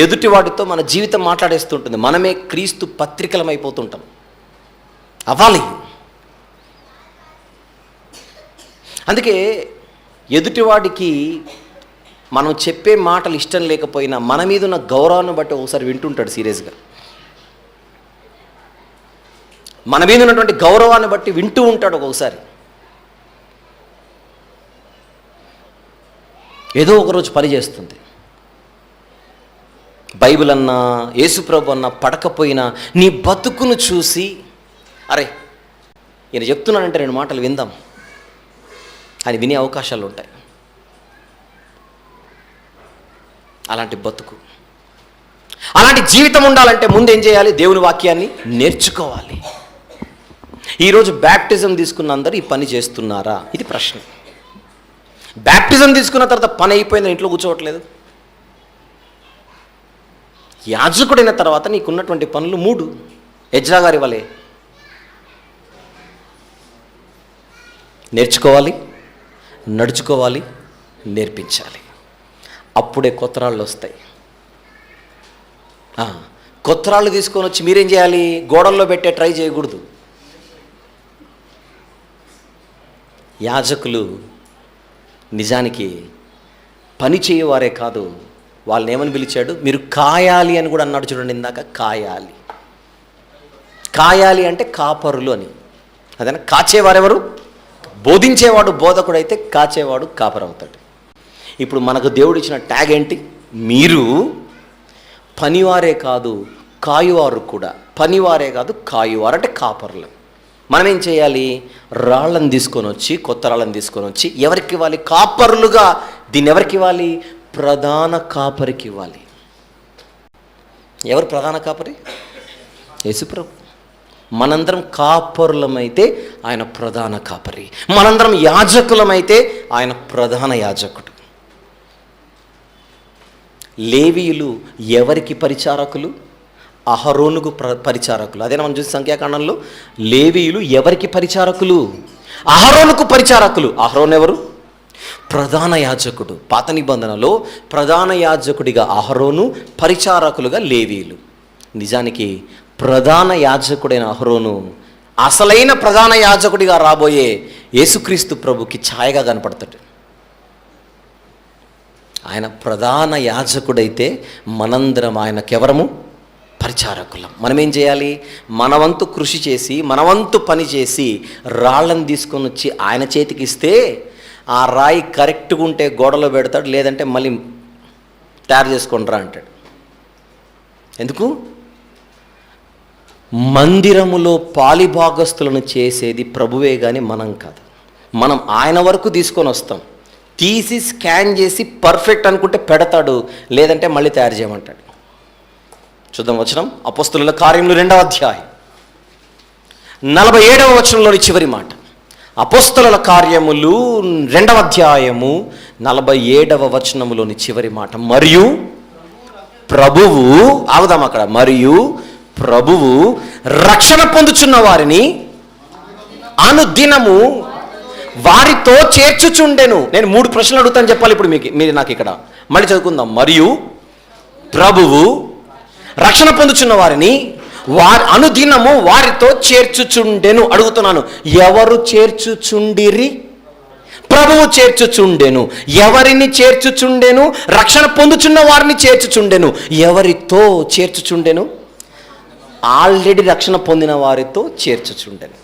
ఎదుటివాడితో మన జీవితం మాట్లాడేస్తుంటుంది. మనమే క్రీస్తు పత్రికలం అయిపోతుంటాం. అవ్వాలి. అందుకే ఎదుటివాడికి మనం చెప్పే మాటలు ఇష్టం లేకపోయినా మన మీద ఉన్న గౌరవాన్ని బట్టి ఒకసారి వింటుంటాడు సీరియస్గా. మన మీద ఉన్నటువంటి గౌరవాన్ని బట్టి వింటూ ఉంటాడు ఒక్కొక్కసారి. ఏదో ఒకరోజు పని చేస్తుంది. బైబిల్ అన్నా యేసుప్రభు అన్నా పడకపోయినా నీ బతుకును చూసి, అరే ఈయన చెప్తున్నానంటే 2 మాటలు విందాం అని వినే అవకాశాలు ఉంటాయి. అలాంటి బతుకు, అలాంటి జీవితం ఉండాలంటే ముందు ఏం చేయాలి? దేవుని వాక్యాన్ని నేర్చుకోవాలి. ఈరోజు బ్యాప్టిజం తీసుకున్న అందరూ ఈ పని చేస్తున్నారా? ఇది ప్రశ్న. బ్యాప్టిజం తీసుకున్న తర్వాత పని అయిపోయిందని ఇంట్లో కూర్చోవట్లేదు. యాజకుడైన తర్వాత నీకున్నటువంటి పనులు 3 ఎజ్రా గారి వలె నేర్చుకోవాలి, నడుచుకోవాలి, నేర్పించాలి. అప్పుడే కొత్త రాళ్ళు వస్తాయి. కొత్త రాళ్ళు తీసుకొని వచ్చి మీరేం చేయాలి? గోడల్లో పెట్టే ట్రై చేయకూడదు. యాజకులు నిజానికి పని చేయవారే కాదు, వాళ్ళని ఏమని పిలిచాడు? మీరు కాయాలి అని కూడా అన్నాడు. చూడండి ఇందాక, కాయాలి. కాయాలి అంటే కాపరులు అని. అదేనా? కాచేవారెవరు? బోధించేవాడు బోధకుడైతే కాచేవాడు కాపరవుతాడు. ఇప్పుడు మనకు దేవుడు ఇచ్చిన ట్యాగ్ ఏంటి? మీరు పనివారే కాదు కాయువారు కూడా. పనివారే కాదు కాయువారు అంటే కాపర్లు. మనం ఏం చేయాలి? రాళ్ళని తీసుకొని వచ్చి, కొత్త రాళ్ళని తీసుకొని వచ్చి ఎవరికి ఇవ్వాలి? కాపర్లుగా. దీన్ని ఎవరికి ఇవ్వాలి? ప్రధాన కాపరికి ఇవ్వాలి. ఎవరు ప్రధాన కాపరి? యేసుప్రభు. మనందరం కాపరులమైతే ఆయన ప్రధాన కాపరి, మనందరం యాజకులమైతే ఆయన ప్రధాన యాజకుడు. లేవీయులు ఎవరికి పరిచారకులు? అహరోనుకు పరిచారకులు. అదే మనం చూసి సంఖ్యాకాండంలో లేవీయులు ఎవరికి పరిచారకులు? అహరోనుకు పరిచారకులు. అహరోన్ ఎవరు? ప్రధాన యాజకుడు. పాత నిబంధనలో ప్రధాన యాజకుడిగా అహరోను, పరిచారకులుగా లేవీయులు. నిజానికి ప్రధాన యాజకుడైన అహరోను అసలైన ప్రధాన యాజకుడిగా రాబోయే యేసుక్రీస్తు ప్రభుకి ఛాయగా కనపడతాడు. ఆయన ప్రధాన యాజకుడైతే మనందరం ఆయనకెవరము? పరిచారకులం. మనం ఏం చేయాలి? మనవంతు కృషి చేసి, మనవంతు పని చేసి రాళ్ళని తీసుకొని వచ్చి ఆయన చేతికి ఇస్తే ఆ రాయి కరెక్ట్గా ఉంటే గోడలో పెడతాడు, లేదంటే మళ్ళీ తయారు చేసుకుంటారా అంటాడు. ఎందుకు? మందిరములో పాలిభాగస్తులను చేసేది ప్రభువే కానీ మనం కాదు. మనం ఆయన వరకు తీసుకొని వస్తాం, తీసి స్కాన్ చేసి పర్ఫెక్ట్ అనుకుంటే పెడతాడు, లేదంటే మళ్ళీ తయారు చేయమంటాడు. చూద్దాం వచనం, అపోస్తలుల కార్యములు 2వ అధ్యాయం 47వ వచనంలోని చివరి మాట. అపోస్తలుల కార్యములు 2వ అధ్యాయము 47వ వచనములోని చివరి మాట. మరియు ప్రభువు, ఆగుదాం అక్కడ, మరియు ప్రభువు రక్షణ పొందుచున్న వారిని అనుదినము వారితో చేర్చుచుండెను. నేను 3 ప్రశ్నలు అడుగుతాను, చెప్పాలి ఇప్పుడు మీరు నాకు ఇక్కడ. మళ్ళీ చదువుకుందాం. మరియు ప్రభువు రక్షణ పొందుచున్న వారిని అనుదినము వారితో చేర్చుచుండెను. అడుగుతున్నాను, ఎవరు చేర్చుచుండిరి? ప్రభువు చేర్చుచుండెను. ఎవరిని చేర్చుచుండెను? రక్షణ పొందుచున్న వారిని చేర్చుచుండెను. ఎవరితో చేర్చుచుండెను? ఆల్రెడీ రక్షణ పొందిన వారితో చేర్చుచుండెను.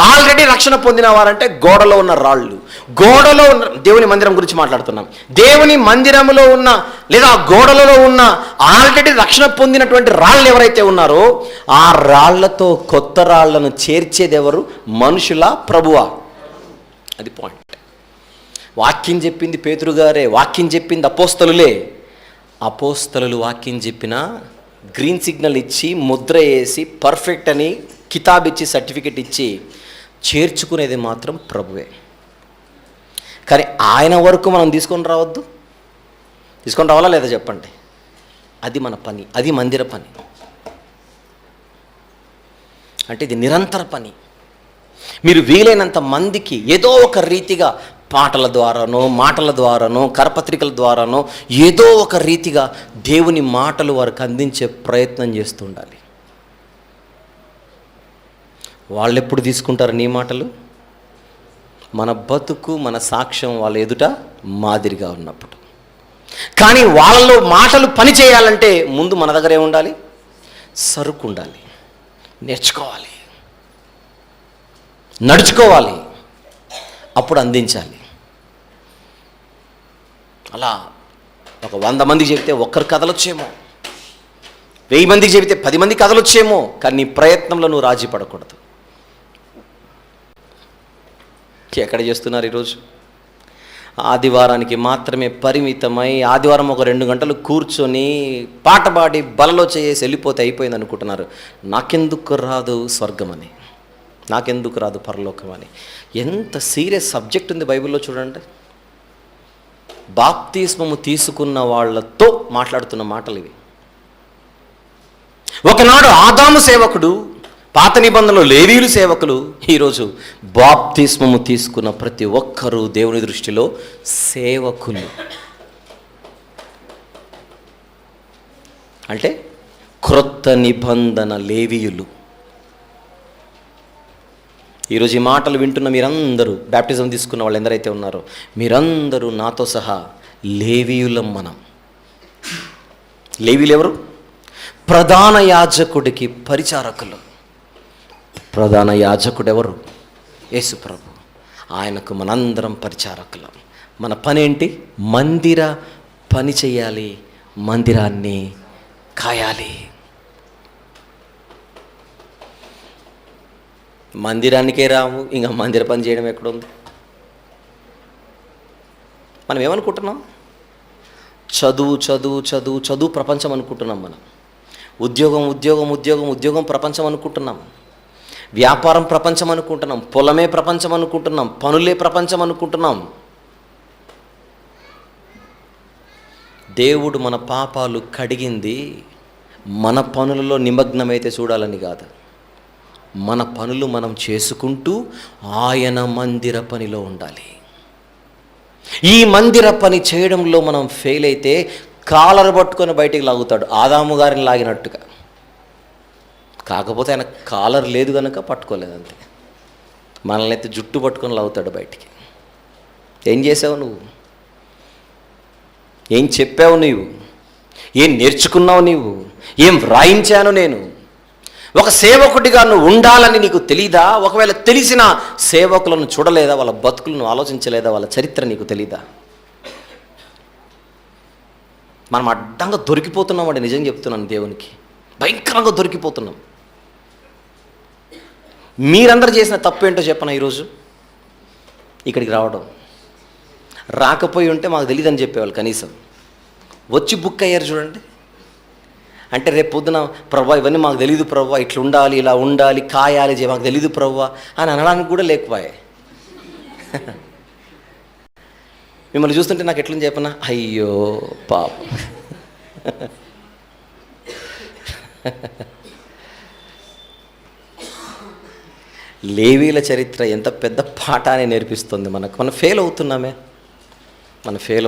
ఆల్రెడీ రక్షణ పొందిన వారంటే గోడలో ఉన్న రాళ్ళు. గోడలో ఉన్న దేవుని మందిరం గురించి మాట్లాడుతున్నాం. దేవుని మందిరంలో ఉన్న లేదా గోడలలో ఉన్న ఆల్రెడీ రక్షణ పొందినటువంటి రాళ్ళు ఎవరైతే ఉన్నారో ఆ రాళ్లతో కొత్త రాళ్లను చేర్చేది ఎవరు? మనుషుల, ప్రభువా? అది పాయింట్. వాక్యం చెప్పింది పేతురు గారే, వాక్యం చెప్పింది అపోస్తలులే. అపోస్తలులు వాక్యం చెప్పినా గ్రీన్ సిగ్నల్ ఇచ్చి, ముద్ర వేసి, పర్ఫెక్ట్ అని కితాబ్ ఇచ్చి, సర్టిఫికెట్ ఇచ్చి చేర్చుకునేది మాత్రం ప్రభువే. కానీ ఆయన వరకు మనం తీసుకొని రావద్దు? తీసుకొని రావాలా లేదా చెప్పండి? అది మన పని, అది మందిర పని. అంటే ఇది నిరంతర పని. మీరు వీలైనంత మందికి ఏదో ఒక రీతిగా పాటల ద్వారానో, మాటల ద్వారానో, కరపత్రికల ద్వారానో ఏదో ఒక రీతిగా దేవుని మాటలు వారికి అందించే ప్రయత్నం చేస్తుండాలి. వాళ్ళు ఎప్పుడు తీసుకుంటారు నీ మాటలు? మన బతుకు, మన సాక్ష్యం వాళ్ళ ఎదుట మాదిరిగా ఉన్నప్పుడు. కానీ వాళ్ళలో మాటలు పని చేయాలంటే ముందు మన దగ్గరే ఉండాలి, సరుకు ఉండాలి, నేర్చుకోవాలి, నడుచుకోవాలి, అప్పుడు అందించాలి. అలా ఒక 100 మందికి చెబితే ఒక్కరు కదలొచ్చేమో, 1000 మందికి చెబితే 10 మంది కదలొచ్చేమో, కానీ నీ ప్రయత్నంలో నువ్వు రాజీ పడకూడదు. ఎక్కడ చేస్తున్నారు ఈరోజు? ఆదివారానికి మాత్రమే పరిమితమై ఆదివారం ఒక 2 గంటలు కూర్చొని పాట పాడి బలలో చేసి వెళ్ళిపోతే అయిపోయింది అనుకుంటున్నారు. నాకెందుకు రాదు స్వర్గం అని, నాకెందుకు రాదు పరలోకం అని. ఎంత సీరియస్ సబ్జెక్ట్ ఉంది బైబిల్లో చూడండి. బాప్తిస్మము తీసుకున్న వాళ్ళతో మాట్లాడుతున్న మాటలు ఇవి. ఒకనాడు ఆదాము సేవకుడు, పాత నిబంధనలో లేవీయులు సేవకులు. ఈరోజు బాప్తిస్మము తీసుకున్న ప్రతి ఒక్కరూ దేవుని దృష్టిలో సేవకులు. అంటే క్రొత్త నిబంధన లేవీయులు. ఈరోజు ఈ మాటలు వింటున్న మీరందరూ, బ్యాప్టిజం తీసుకున్న వాళ్ళు ఎందరైతే ఉన్నారో మీరందరూ నాతో సహా లేవీయులం. మనం లేవీయులు ఎవరు? ప్రధాన యాజకుడికి పరిచారకులు. ప్రధాన యాజకుడు ఎవరు? యేసు ప్రభు. ఆయనకు మనందరం పరిచారకులం. మన పని ఏంటి? మందిర పని చేయాలి, మందిరాన్ని కాయాలి. మందిరానికే రాము, ఇంకా మందిర పని చేయడం ఎక్కడుంది? మనం ఏమనుకుంటున్నాం? చదువు చదువు చదువు చదువు ప్రపంచం అనుకుంటున్నాం. మనం ఉద్యోగం ఉద్యోగం ఉద్యోగం ఉద్యోగం ప్రపంచం అనుకుంటున్నాం. వ్యాపారం ప్రపంచం అనుకుంటున్నాం. పొలమే ప్రపంచం అనుకుంటున్నాం. పనులే ప్రపంచం అనుకుంటున్నాం. దేవుడు మన పాపాలు కడిగింది మన పనులలో నిమగ్నమైతే చూడాలని కాదు, మన పనులు మనం చేసుకుంటూ ఆయన మందిర పనిలో ఉండాలి. ఈ మందిర పని చేయడంలో మనం ఫెయిల్ అయితే కాలర్ పట్టుకొని బయటికి లాగుతాడు, ఆదాము గారిని లాగినట్టుగా. కాకపోతే ఆయన కాలర్ లేదు కనుక పట్టుకోలేదు అంతే. మనల్ని అయితే జుట్టు పట్టుకొని లాగుతాడు బయటికి. ఏం చేసావు నువ్వు? ఏం చెప్పావు నీవు? ఏం నేర్చుకున్నావు నీవు? ఏం వ్రాయించాను నేను? ఒక సేవకుడిగా నువ్వు ఉండాలని నీకు తెలీదా? ఒకవేళ తెలిసిన సేవకులను చూడలేదా? వాళ్ళ బతుకులను ఆలోచించలేదా? వాళ్ళ చరిత్ర నీకు తెలీదా? మనం అడ్డంగా దొరికిపోతున్నామండి. నిజం చెప్తున్నాను, దేవునికి భయంకరంగా దొరికిపోతున్నాం. మీరందరూ చేసిన తప్పు ఏంటో చెప్పనా? ఈరోజు ఇక్కడికి రావడం. రాకపోయి ఉంటే మాకు తెలియదని చెప్పేవాళ్ళు. కనీసం వచ్చి బుక్ అయ్యారు చూడండి. అంటే రేపు పొద్దున ప్రభా ఇవన్నీ మాకు తెలీదు ప్రభా, ఇట్లా ఉండాలి, ఇలా ఉండాలి, కాయాలి, మాకు తెలీదు ప్రభా అని అనడానికి కూడా లేకపోయే. మిమ్మల్ని చూస్తుంటే నాకు ఎట్లని చెప్పనా, అయ్యో పాపం. లేవీల చరిత్ర ఎంత పెద్ద పాఠాన్ని నేర్పిస్తుంది మనకు. మనం ఫెయిల్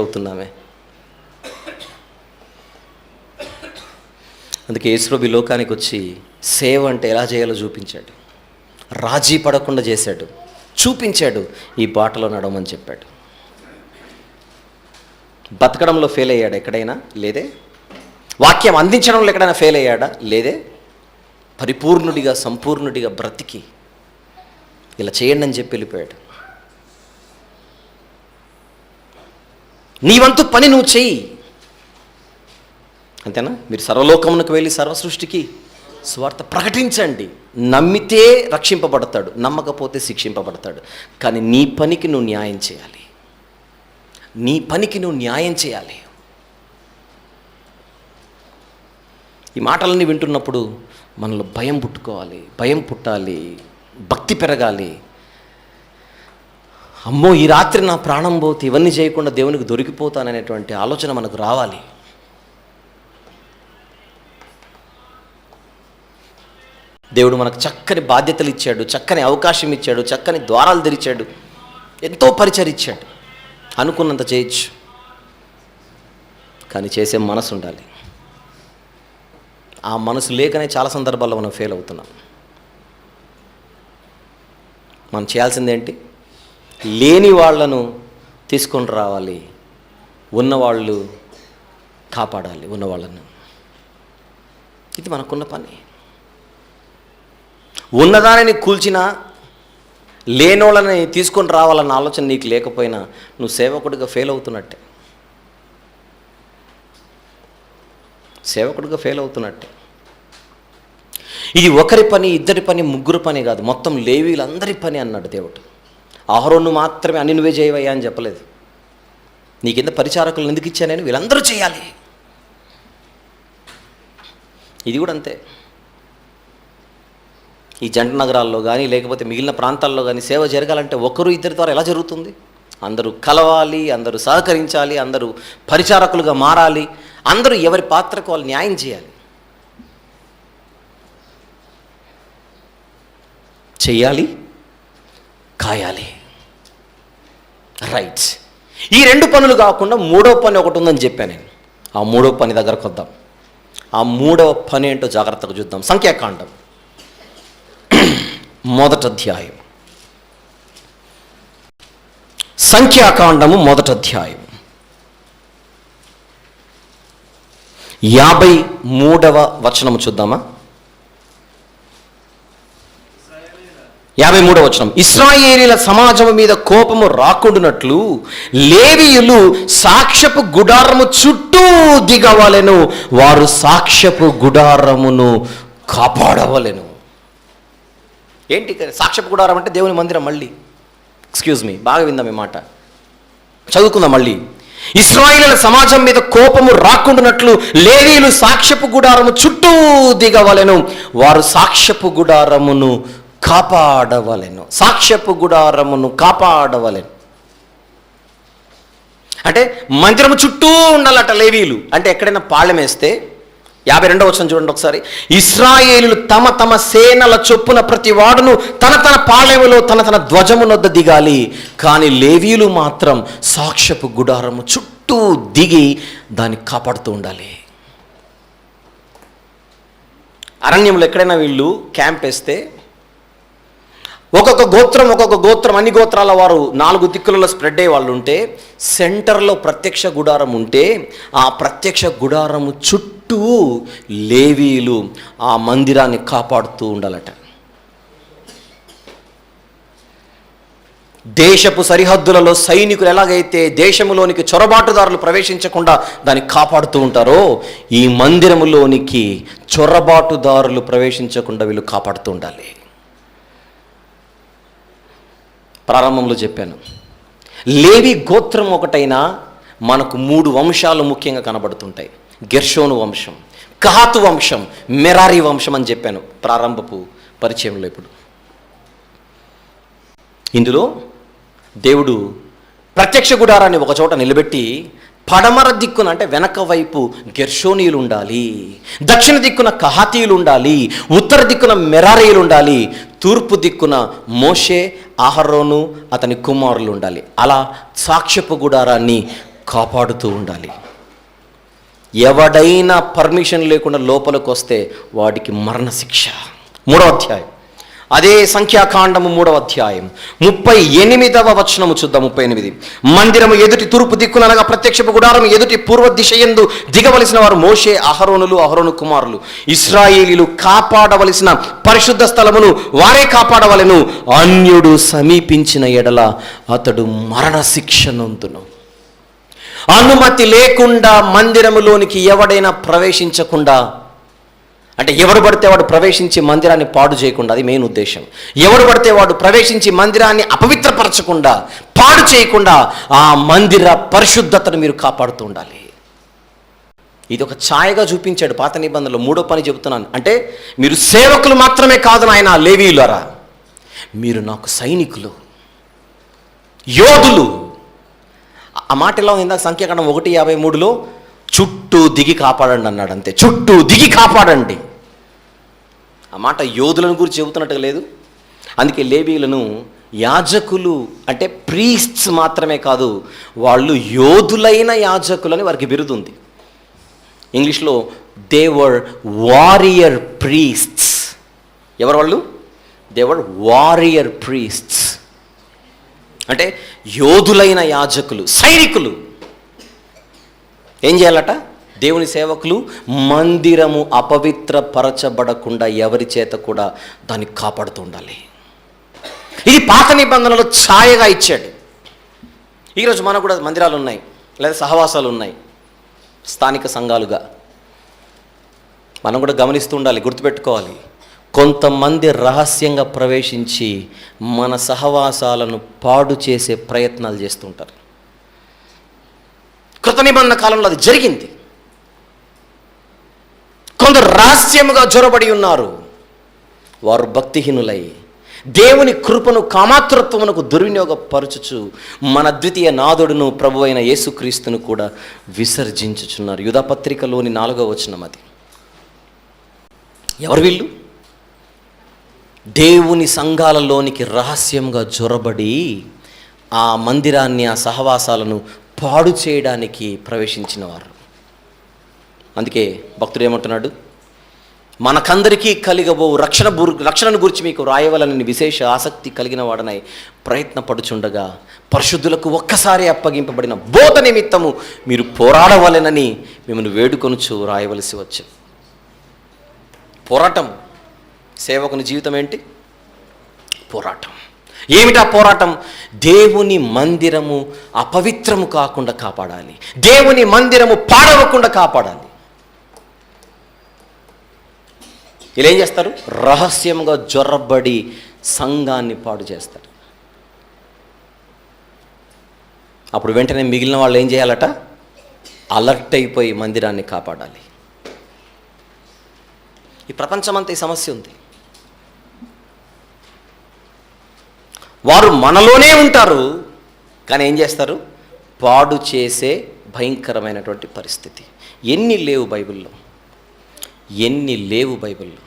అవుతున్నామే. అందుకే యేసుప్రభు లోకానికి వచ్చి సేవ అంటే ఎలా చేయాలో చూపించాడు. రాజీ పడకుండా చేశాడు, చూపించాడు. ఈ బాటలో నడవమని చెప్పాడు. బతకడంలో ఫెయిల్ అయ్యాడా ఎక్కడైనా? లేదే. వాక్యం అందించడంలో ఎక్కడైనా ఫెయిల్ అయ్యాడా? లేదే. పరిపూర్ణుడిగా సంపూర్ణుడిగా బ్రతికి ఇలా చేయండి అని చెప్పి వెళ్ళిపోయాడు. నీ వంతు పని నువ్వు చెయ్యి, అంతేనా? మీరు సర్వలోకమునకు వెళ్ళి సర్వ సృష్టికి స్వార్థ ప్రకటించండి. నమ్మితే రక్షింపబడతాడు, నమ్మకపోతే శిక్షింపబడతాడు. కానీ నీ పనికి నువ్వు న్యాయం చేయాలి. ఈ మాటలన్నీ వింటున్నప్పుడు మనలో భయం పుట్టాలి, భక్తి పెరగాలి. అమ్మో ఈ రాత్రి నా ప్రాణం పోతే ఇవన్నీ చేయకుండా దేవునికి దొరికిపోతాననేటువంటి ఆలోచన మనకు రావాలి. దేవుడు మనకు చక్కని బాధ్యతలు ఇచ్చాడు, చక్కని అవకాశం ఇచ్చాడు, చక్కని ద్వారాలు తెరిచాడు, ఎంతో పరిచరించాడు. అనుకున్నంత చేయొచ్చు, కానీ చేసే మనసు ఉండాలి. ఆ మనసు లేకనే చాలా సందర్భాల్లో మనం ఫెయిల్ అవుతున్నాం. మనం చేయాల్సిందేంటి? లేని వాళ్లను తీసుకొని రావాలి, ఉన్నవాళ్ళు కాపాడాలి ఉన్నవాళ్ళను. ఇది మనకున్న పని. ఉన్నదానిని కూల్చినా లేనోళ్ళని తీసుకొని రావాలన్న ఆలోచన నీకు లేకపోయినా నువ్వు సేవకుడిగా ఫెయిల్ అవుతున్నట్టే. ఇది ఒకరి పని, ఇద్దరి పని, ముగ్గురు పని కాదు, మొత్తం లేవీలందరి పని అన్నాడు దేవుడు. అహరోను మాత్రమే అన్ని నువ్వే చేయవయ్యా అని చెప్పలేదు. నీ కింద పరిచారకులను ఎందుకు ఇచ్చానని వీళ్ళందరూ చేయాలి. ఇది కూడా అంతే. ఈ జంట నగరాల్లో కానీ లేకపోతే మిగిలిన ప్రాంతాల్లో కానీ సేవ జరగాలంటే ఒకరు ఇద్దరి ద్వారా ఎలా జరుగుతుంది? అందరూ కలవాలి, అందరూ సహకరించాలి, అందరూ పరిచారకులుగా మారాలి, అందరూ ఎవరి పాత్రకు వాళ్ళు న్యాయం చేయాలి. చెయ్యాలి, కాయాలి. రైట్. ఈ రెండు పనులు కాకుండా మూడో పని ఒకటి ఉందని చెప్పాను నేను. ఆ మూడో పని దగ్గరకు వద్దాం. ఆ మూడవ పని ఏంటో జాగ్రత్తగా చూద్దాం. సంఖ్యాకాండం 1వ అధ్యాయం. సంఖ్యాకాండము 1వ అధ్యాయం 53వ వచనము చూద్దామా? 53వ వచనం, ఇశ్రాయేలీల సమాజం మీద కోపము రాకుండానట్లు లేవీయులు సాక్ష్యపు గుడారము చుట్టూ దిగవలెను, వారు సాక్ష్యపు గుడారమును కాపాడవలెను. ఏంటి సాక్ష్యపు గుడారం అంటే? దేవుని మందిరం. మళ్ళీ బాగా విందాం ఈ మాట, చదువుకుందాం మళ్ళీ. ఇశ్రాయేలీల సమాజం మీద కోపము రాకుండానట్లు లేవీయులు సాక్ష్యపు గుడారము చుట్టూ దిగవలెను, వారు సాక్ష్యపు గుడారమును కాపాడవలెను. సాక్ష్యపు గుడారమును కాపాడవలెను అంటే మందిరము చుట్టూ ఉండాలట లేవీయులు. అంటే ఎక్కడైనా పాళెం వేస్తే, 52వ వచనం చూడండి ఒకసారి, ఇశ్రాయేలీయులు తమ తమ సేనల చొప్పున ప్రతి వాడును తన తన పాళెములో తన తన ధ్వజమునొద్ద దిగాలి, కానీ లేవీయులు మాత్రం సాక్ష్యపు గుడారము చుట్టూ దిగి దాన్ని కాపాడుతూ ఉండాలి. అరణ్యంలో ఎక్కడైనా వీళ్ళు క్యాంప్ వేస్తే ఒక్కొక్క గోత్రం అన్ని గోత్రాల వారు 4 దిక్కులలో స్ప్రెడ్ అయ్యే వాళ్ళు ఉంటే, సెంటర్లో ప్రత్యక్ష గుడారం ఉంటే ఆ ప్రత్యక్ష గుడారము చుట్టూ లేవీయులు ఆ మందిరాన్ని కాపాడుతూ ఉండాలట. దేశపు సరిహద్దులలో సైనికులు ఎలాగైతే దేశములోనికి చొరబాటుదారులు ప్రవేశించకుండా దాన్ని కాపాడుతూ ఉంటారో, ఈ మందిరములోనికి చొరబాటుదారులు ప్రవేశించకుండా వీళ్ళు కాపాడుతూ ఉండాలి. ప్రారంభంలో చెప్పాను, లేవి గోత్రం ఒకటైనా మనకు 3 వంశాలు ముఖ్యంగా కనబడుతుంటాయి. గెర్షోను వంశం, కహాతు వంశం, మెరారి వంశం అని చెప్పాను ప్రారంభపు పరిచయంలో. ఇప్పుడు ఇందులో దేవుడు ప్రత్యక్ష గుడారాన్ని ఒక చోట నిలబెట్టి, పడమర దిక్కున అంటే వెనక వైపు గెర్షోనీయులు ఉండాలి, దక్షిణ దిక్కున కహాతీయులు ఉండాలి, ఉత్తర దిక్కున మెరారీయులు ఉండాలి, తూర్పు దిక్కున మోషే, అహరోను అతని కుమారులు ఉండాలి. అలా సాక్ష్యపు గుడారాన్ని కాపాడుతూ ఉండాలి. ఎవడైనా పర్మిషన్ లేకుండా లోపలికి వస్తే వాడికి మరణశిక్ష. 3వ అధ్యాయం, అదే సంఖ్యాకాండము 3వ అధ్యాయం 38వ వచనము చూద్దాం. 38, మందిరము ఎదుటి తూర్పు దిక్కున అనగా ప్రత్యక్షపు గుడారం ఎదుటి పూర్వ దిశ యందు దిగవలసిన వారు మోషే, అహరోను కుమారులు. ఇశ్రాయేలీలు కాపాడవలసిన పరిశుద్ధ స్థలమును వారే కాపాడవలెను, అన్యుడు సమీపించిన ఎడల అతడు మరణశిక్ష నొందును. అనుమతి లేకుండా మందిరములోనికి ఎవడైనా ప్రవేశించకుండా, అంటే ఎవడు పడితే వాడు ప్రవేశించి మందిరాన్ని పాడు చేయకుండా, అది మెయిన్ ఉద్దేశం. ఎవడు పడితే వాడు ప్రవేశించి మందిరాన్ని అపవిత్రపరచకుండా, పాడు చేయకుండా ఆ మందిర పరిశుద్ధతను మీరు కాపాడుతూ ఉండాలి. ఇది ఒక ఛాయగా చూపించాడు పాత నిబంధనలో. 3వ పని చెబుతున్నాను, అంటే మీరు సేవకులు మాత్రమే కాదు నాయన లేవీయులారా, మీరు నాకు సైనికులు, యోధులు. ఆ మాట ఎలా ఉందా? సంఖ్యాకాండం 1:53లో చుట్టూ దిగి కాపాడండి అన్నాడు. అంతే, చుట్టూ దిగి కాపాడండి. ఆ మాట యోధులను గురించి చెబుతున్నట్టుగా లేదు. అందుకే లేవీయులను యాజకులు అంటే ప్రీస్ట్స్ మాత్రమే కాదు, వాళ్ళు యోధులైన యాజకులని వారికి బిరుదుంది. ఇంగ్లీష్లో దే వర్ వారియర్ ప్రీస్ట్స్. ఎవరు వాళ్ళు? దే వర్ వారియర్ ప్రీస్ట్స్ అంటే యోధులైన యాజకులు, సైనికులు. ఏం చేయాలట? దేవుని సేవకులు మందిరము అపవిత్రపరచబడకుండా ఎవరి చేత కూడా దాన్ని కాపాడుతూ ఉండాలి. ఇది పాత నిబంధనలో ఛాయగా ఇచ్చాడు. ఈరోజు మనకు కూడా మందిరాలు ఉన్నాయి, లేదా సహవాసాలు ఉన్నాయి, స్థానిక సంఘాలుగా. మనం కూడా గమనిస్తూ ఉండాలి, గుర్తుపెట్టుకోవాలి. కొంతమంది రహస్యంగా ప్రవేశించి మన సహవాసాలను పాడు చేసే ప్రయత్నాలు చేస్తుంటారు. కృత నిబంధన కాలంలో అది జరిగింది. కొందరు రహస్యముగా జొరబడి ఉన్నారు. వారు భక్తిహీనులై దేవుని కృపను కామాతృత్వమునకు దుర్వినియోగపరచుచు మన ద్వితీయ నాథుడును ప్రభు అయిన యేసుక్రీస్తును కూడా విసర్జించుచున్నారు. యూదాపత్రికలోని 4వ వచనం అది. ఎవరు వీళ్ళు? దేవుని సంఘాలలోనికి రహస్యంగా జొరబడి ఆ మందిరాన్ని, ఆ సహవాసాలను పాడు చేయడానికి ప్రవేశించిన వారు. అందుకే భక్తుడు ఏమంటున్నాడు? మనకందరికీ కలిగబో రక్షణను గురించి మీకు రాయవలనని విశేష ఆసక్తి కలిగిన వాడనై ప్రయత్నపడుచుండగా పరిశుద్ధులకు ఒక్కసారి అప్పగింపబడిన బోధ నిమిత్తము మీరు పోరాడవలెనని మిమ్మల్ని వేడుకొనుచు రాయవలసి వచ్చింది. పోరాటం. సేవకుని జీవితం ఏంటి? పోరాటం. ఏమిటా పోరాటం? దేవుని మందిరము అపవిత్రము కాకుండా కాపాడాలి, దేవుని మందిరము పాడవకుండా కాపాడాలి. ఇలా ఏం చేస్తారు? రహస్యంగా జొర్రబడి సంఘాన్ని పాడు చేస్తారు. అప్పుడు వెంటనే మిగిలిన వాళ్ళు ఏం చేయాలట? అలర్ట్ అయిపోయి మందిరాన్ని కాపాడాలి. ఈ ప్రపంచమంతా ఈ సమస్య ఉంది. వారు మనలోనే ఉంటారు, కానీ ఏం చేస్తారు? పాడు చేసే భయంకరమైనటువంటి పరిస్థితి. ఎన్ని లేవు బైబిల్లో, ఎన్ని లేవు బైబిల్లో.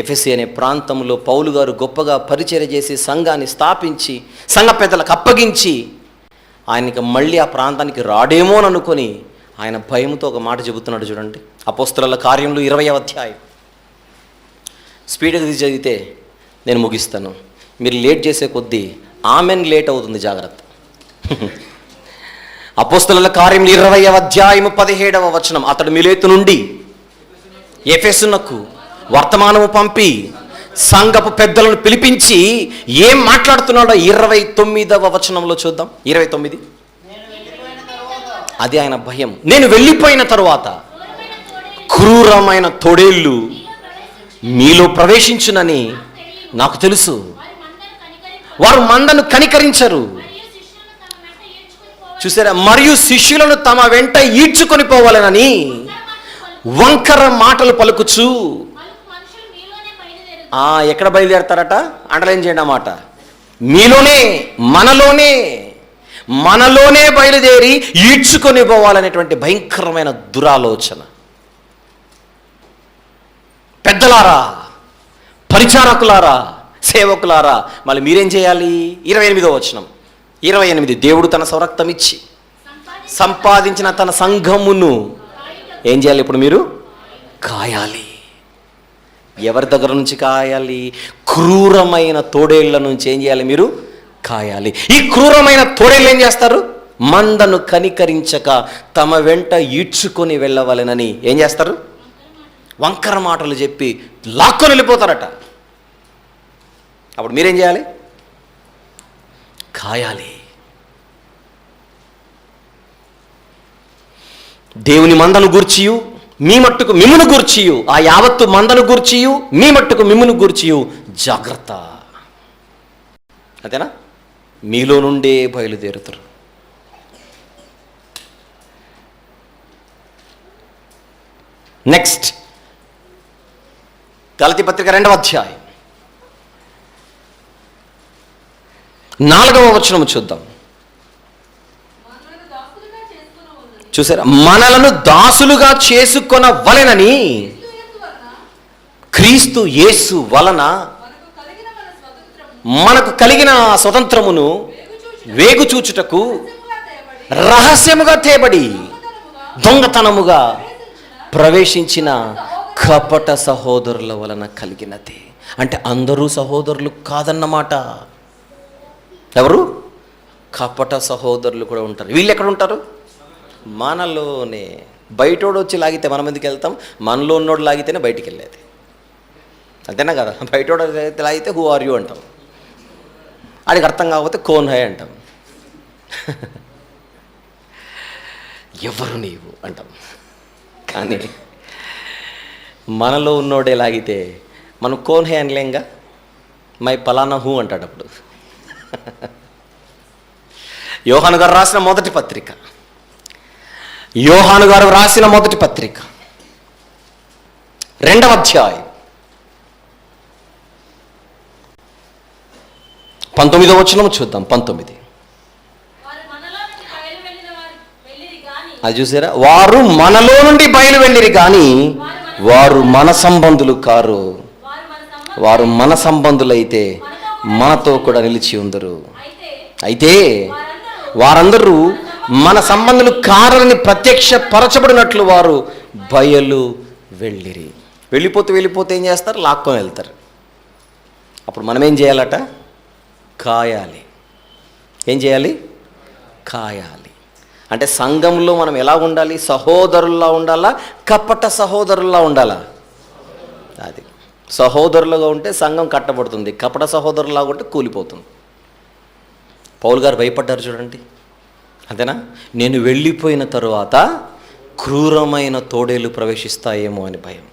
ఎఫెసీ అనే ప్రాంతంలో పౌలు గారు గొప్పగా పరిచర్య చేసి సంఘాన్ని స్థాపించి సంఘ పెద్దలకు అప్పగించి ఆయనకి మళ్ళీ ఆ ప్రాంతానికి రాడేమో అని అనుకొని ఆయన భయంతో ఒక మాట చెబుతున్నాడు. చూడండి, అపోస్తలుల కార్యములు 20వ అధ్యాయం. స్పీడ్గా చదివితే నేను ముగిస్తాను, మీరు లేట్ చేసే కొద్దీ ఆమెన్ లేట్ అవుతుంది, జాగ్రత్త. అపోస్తలుల కార్యములు 20వ అధ్యాయము 17వ వచనం. అతడు మిలేతు నుండి ఎఫెసునకు వర్తమానము పంపి సంఘపు పెద్దలను పిలిపించి ఏం మాట్లాడుతున్నాడో 29వ వచనంలో చూద్దాం. 29. అది ఆయన భయం. నేను వెళ్ళిపోయిన తరువాత క్రూరమైన తోడేళ్ళు మీలో ప్రవేశించునని నాకు తెలుసు. వారు మందను కనికరించరు. చూసారా? మరియు శిష్యులను తమ వెంట ఈడ్చుకొని పోవాలనని వంకర మాటలు పలుకుచు. ఎక్కడ బయలుదేరతారట? అండర్లైన్ చేయండి ఆ మాట. మీలోనే, మనలోనే బయలుదేరి ఈడ్చుకొని పోవాలనేటువంటి భయంకరమైన దురాలోచన. పెద్దలారా, పరిచారకులారా, సేవకులారా, మళ్ళీ మీరేం చేయాలి? 28వ వచనం. 28. దేవుడు తన స్వరక్తం ఇచ్చి సంపాదించిన తన సంఘమును ఏం చేయాలి? ఇప్పుడు మీరు కాయాలి. ఎవరి దగ్గర నుంచి కాయాలి? క్రూరమైన తోడేళ్ల నుంచి ఏం చేయాలి? మీరు కాయాలి. ఈ క్రూరమైన తోడేళ్ళు ఏం చేస్తారు? మందను కనికరించక తమ వెంట ఈడ్చుకొని వెళ్ళవలెనని ఏం చేస్తారు? వంకర మాటలు చెప్పి లాక్కొని వెళ్ళిపోతారట. అప్పుడు మీరేం చేయాలి? కాయాలి. దేవుని మందను గూర్చియు మీ మట్టుకు మిమ్మును గూర్చియు, ఆ యావత్తు మందను గూర్చియు మీ మట్టుకు మిమ్మును గూర్చియు జాగ్రత్త. అంతేనా? మీలో నుండే బయలుదేరుతారు. నెక్స్ట్, గలతీ పత్రిక 2వ అధ్యాయం 4వ వచనం చూద్దాం. చూసారా? మనలను దాసులుగా చేసుకొనవలెనని క్రీస్తు యేసు వలన మనకు కలిగిన స్వతంత్రమును వేగుచూచుటకు రహస్యముగా తేబడి దొంగతనముగా ప్రవేశించిన కపట సహోదరుల వలన కలిగినది. అంటే అందరూ సహోదరులు కాదన్నమాట. ఎవరు? కపట సహోదరులు కూడా ఉంటారు. వీళ్ళు ఎక్కడ ఉంటారు? మనలోనే. బయటోడు వచ్చి లాగితే మనం ఎందుకు వెళ్తాం? మనలో ఉన్నోడు లాగితేనే బయటికి వెళ్ళేది. అంతేనా కదా? బయటోడు లాగితే హూ ఆర్ యూ అంటాం, ఆడికి అర్థం కాకపోతే కోన్ హై అంటాం, ఎవరు నీవు అంటాం. కానీ మనలో ఉన్నోడే లాగితే మనం కోన్ హై అనలేంగా, మై పలానా హూ అంటాడు. అప్పుడు యోహాను గారు రాసిన మొదటి పత్రిక, యోహాను గారు రాసిన మొదటి పత్రిక 2వ అధ్యాయం 19వ వచనం చూద్దాం. 19. అది చూసారా? వారు మనలో నుండి బయలు వెళ్ళిరి కానీ వారు మన సంబంధులు కారు. వారు మన సంబంధులైతే మనతో కూడా నిలిచి ఉందరు. అయితే వారందరూ మన సంబంధులు కారని ప్రత్యక్ష పరచబడినట్లు వారు బయలు వెళ్ళిరి. వెళ్ళిపోతే ఏం చేస్తారు? లాక్కొని వెళ్తారు. అప్పుడు మనం ఏం చేయాలట? కాయాలి. ఏం చేయాలి? కాయాలి. అంటే సంఘంలో మనం ఎలా ఉండాలి? సహోదరుల్లా ఉండాలా? కపట సహోదరుల్లా ఉండాలా? అది సహోదరులుగా ఉంటే సంఘం కట్టబడుతుంది, కపట సహోదరులాగా ఉంటే కూలిపోతుంది. పౌలు గారు భయపడ్డారు చూడండి, అంతేనా? నేను వెళ్ళిపోయిన తరువాత క్రూరమైన తోడేలు ప్రవేశిస్తాయేమో అని భయం.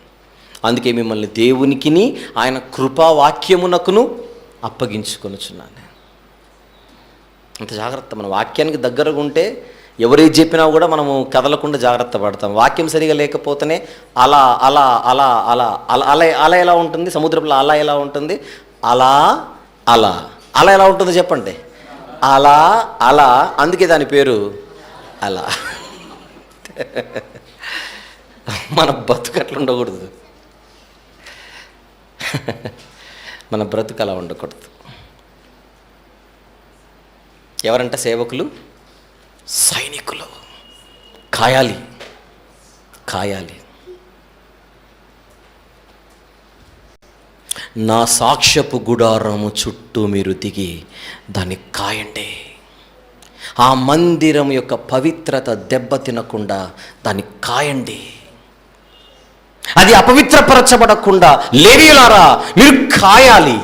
అందుకే మిమ్మల్ని దేవునికిని ఆయన కృపావాక్యమునకును అప్పగించుకొనుచున్నాను. అంత జాగ్రత్త. మన వాక్యానికి దగ్గరగా ఉంటే ఎవరేది చెప్పినా కూడా మనము కదలకుండా జాగ్రత్త పడతాం. వాక్యం సరిగా లేకపోతేనే అలా అలా అలా అలా అలా అలా అలా ఎలా ఉంటుంది? సముద్రంలో అలా ఎలా ఉంటుంది? అలా అలా అలా ఎలా ఉంటుందో చెప్పండి. అలా అలా, అందుకే దాని పేరు అలా. మన బతుకు అట్లా ఉండకూడదు, మన బ్రతుకు అలా ఉండకూడదు. ఎవరంట? సేవకులు, సైనికులు. కాయాలి కాయాలి. నా సాక్ష్యపు గుడారము చుట్టూ మీరు దిగి దాన్ని కాయండి. ఆ మందిరం యొక్క పవిత్రత దెబ్బతినకుండా దాన్ని కాయండి. అది అపవిత్రపరచబడకుండా లేవీయులారా మీరు కాయాలి.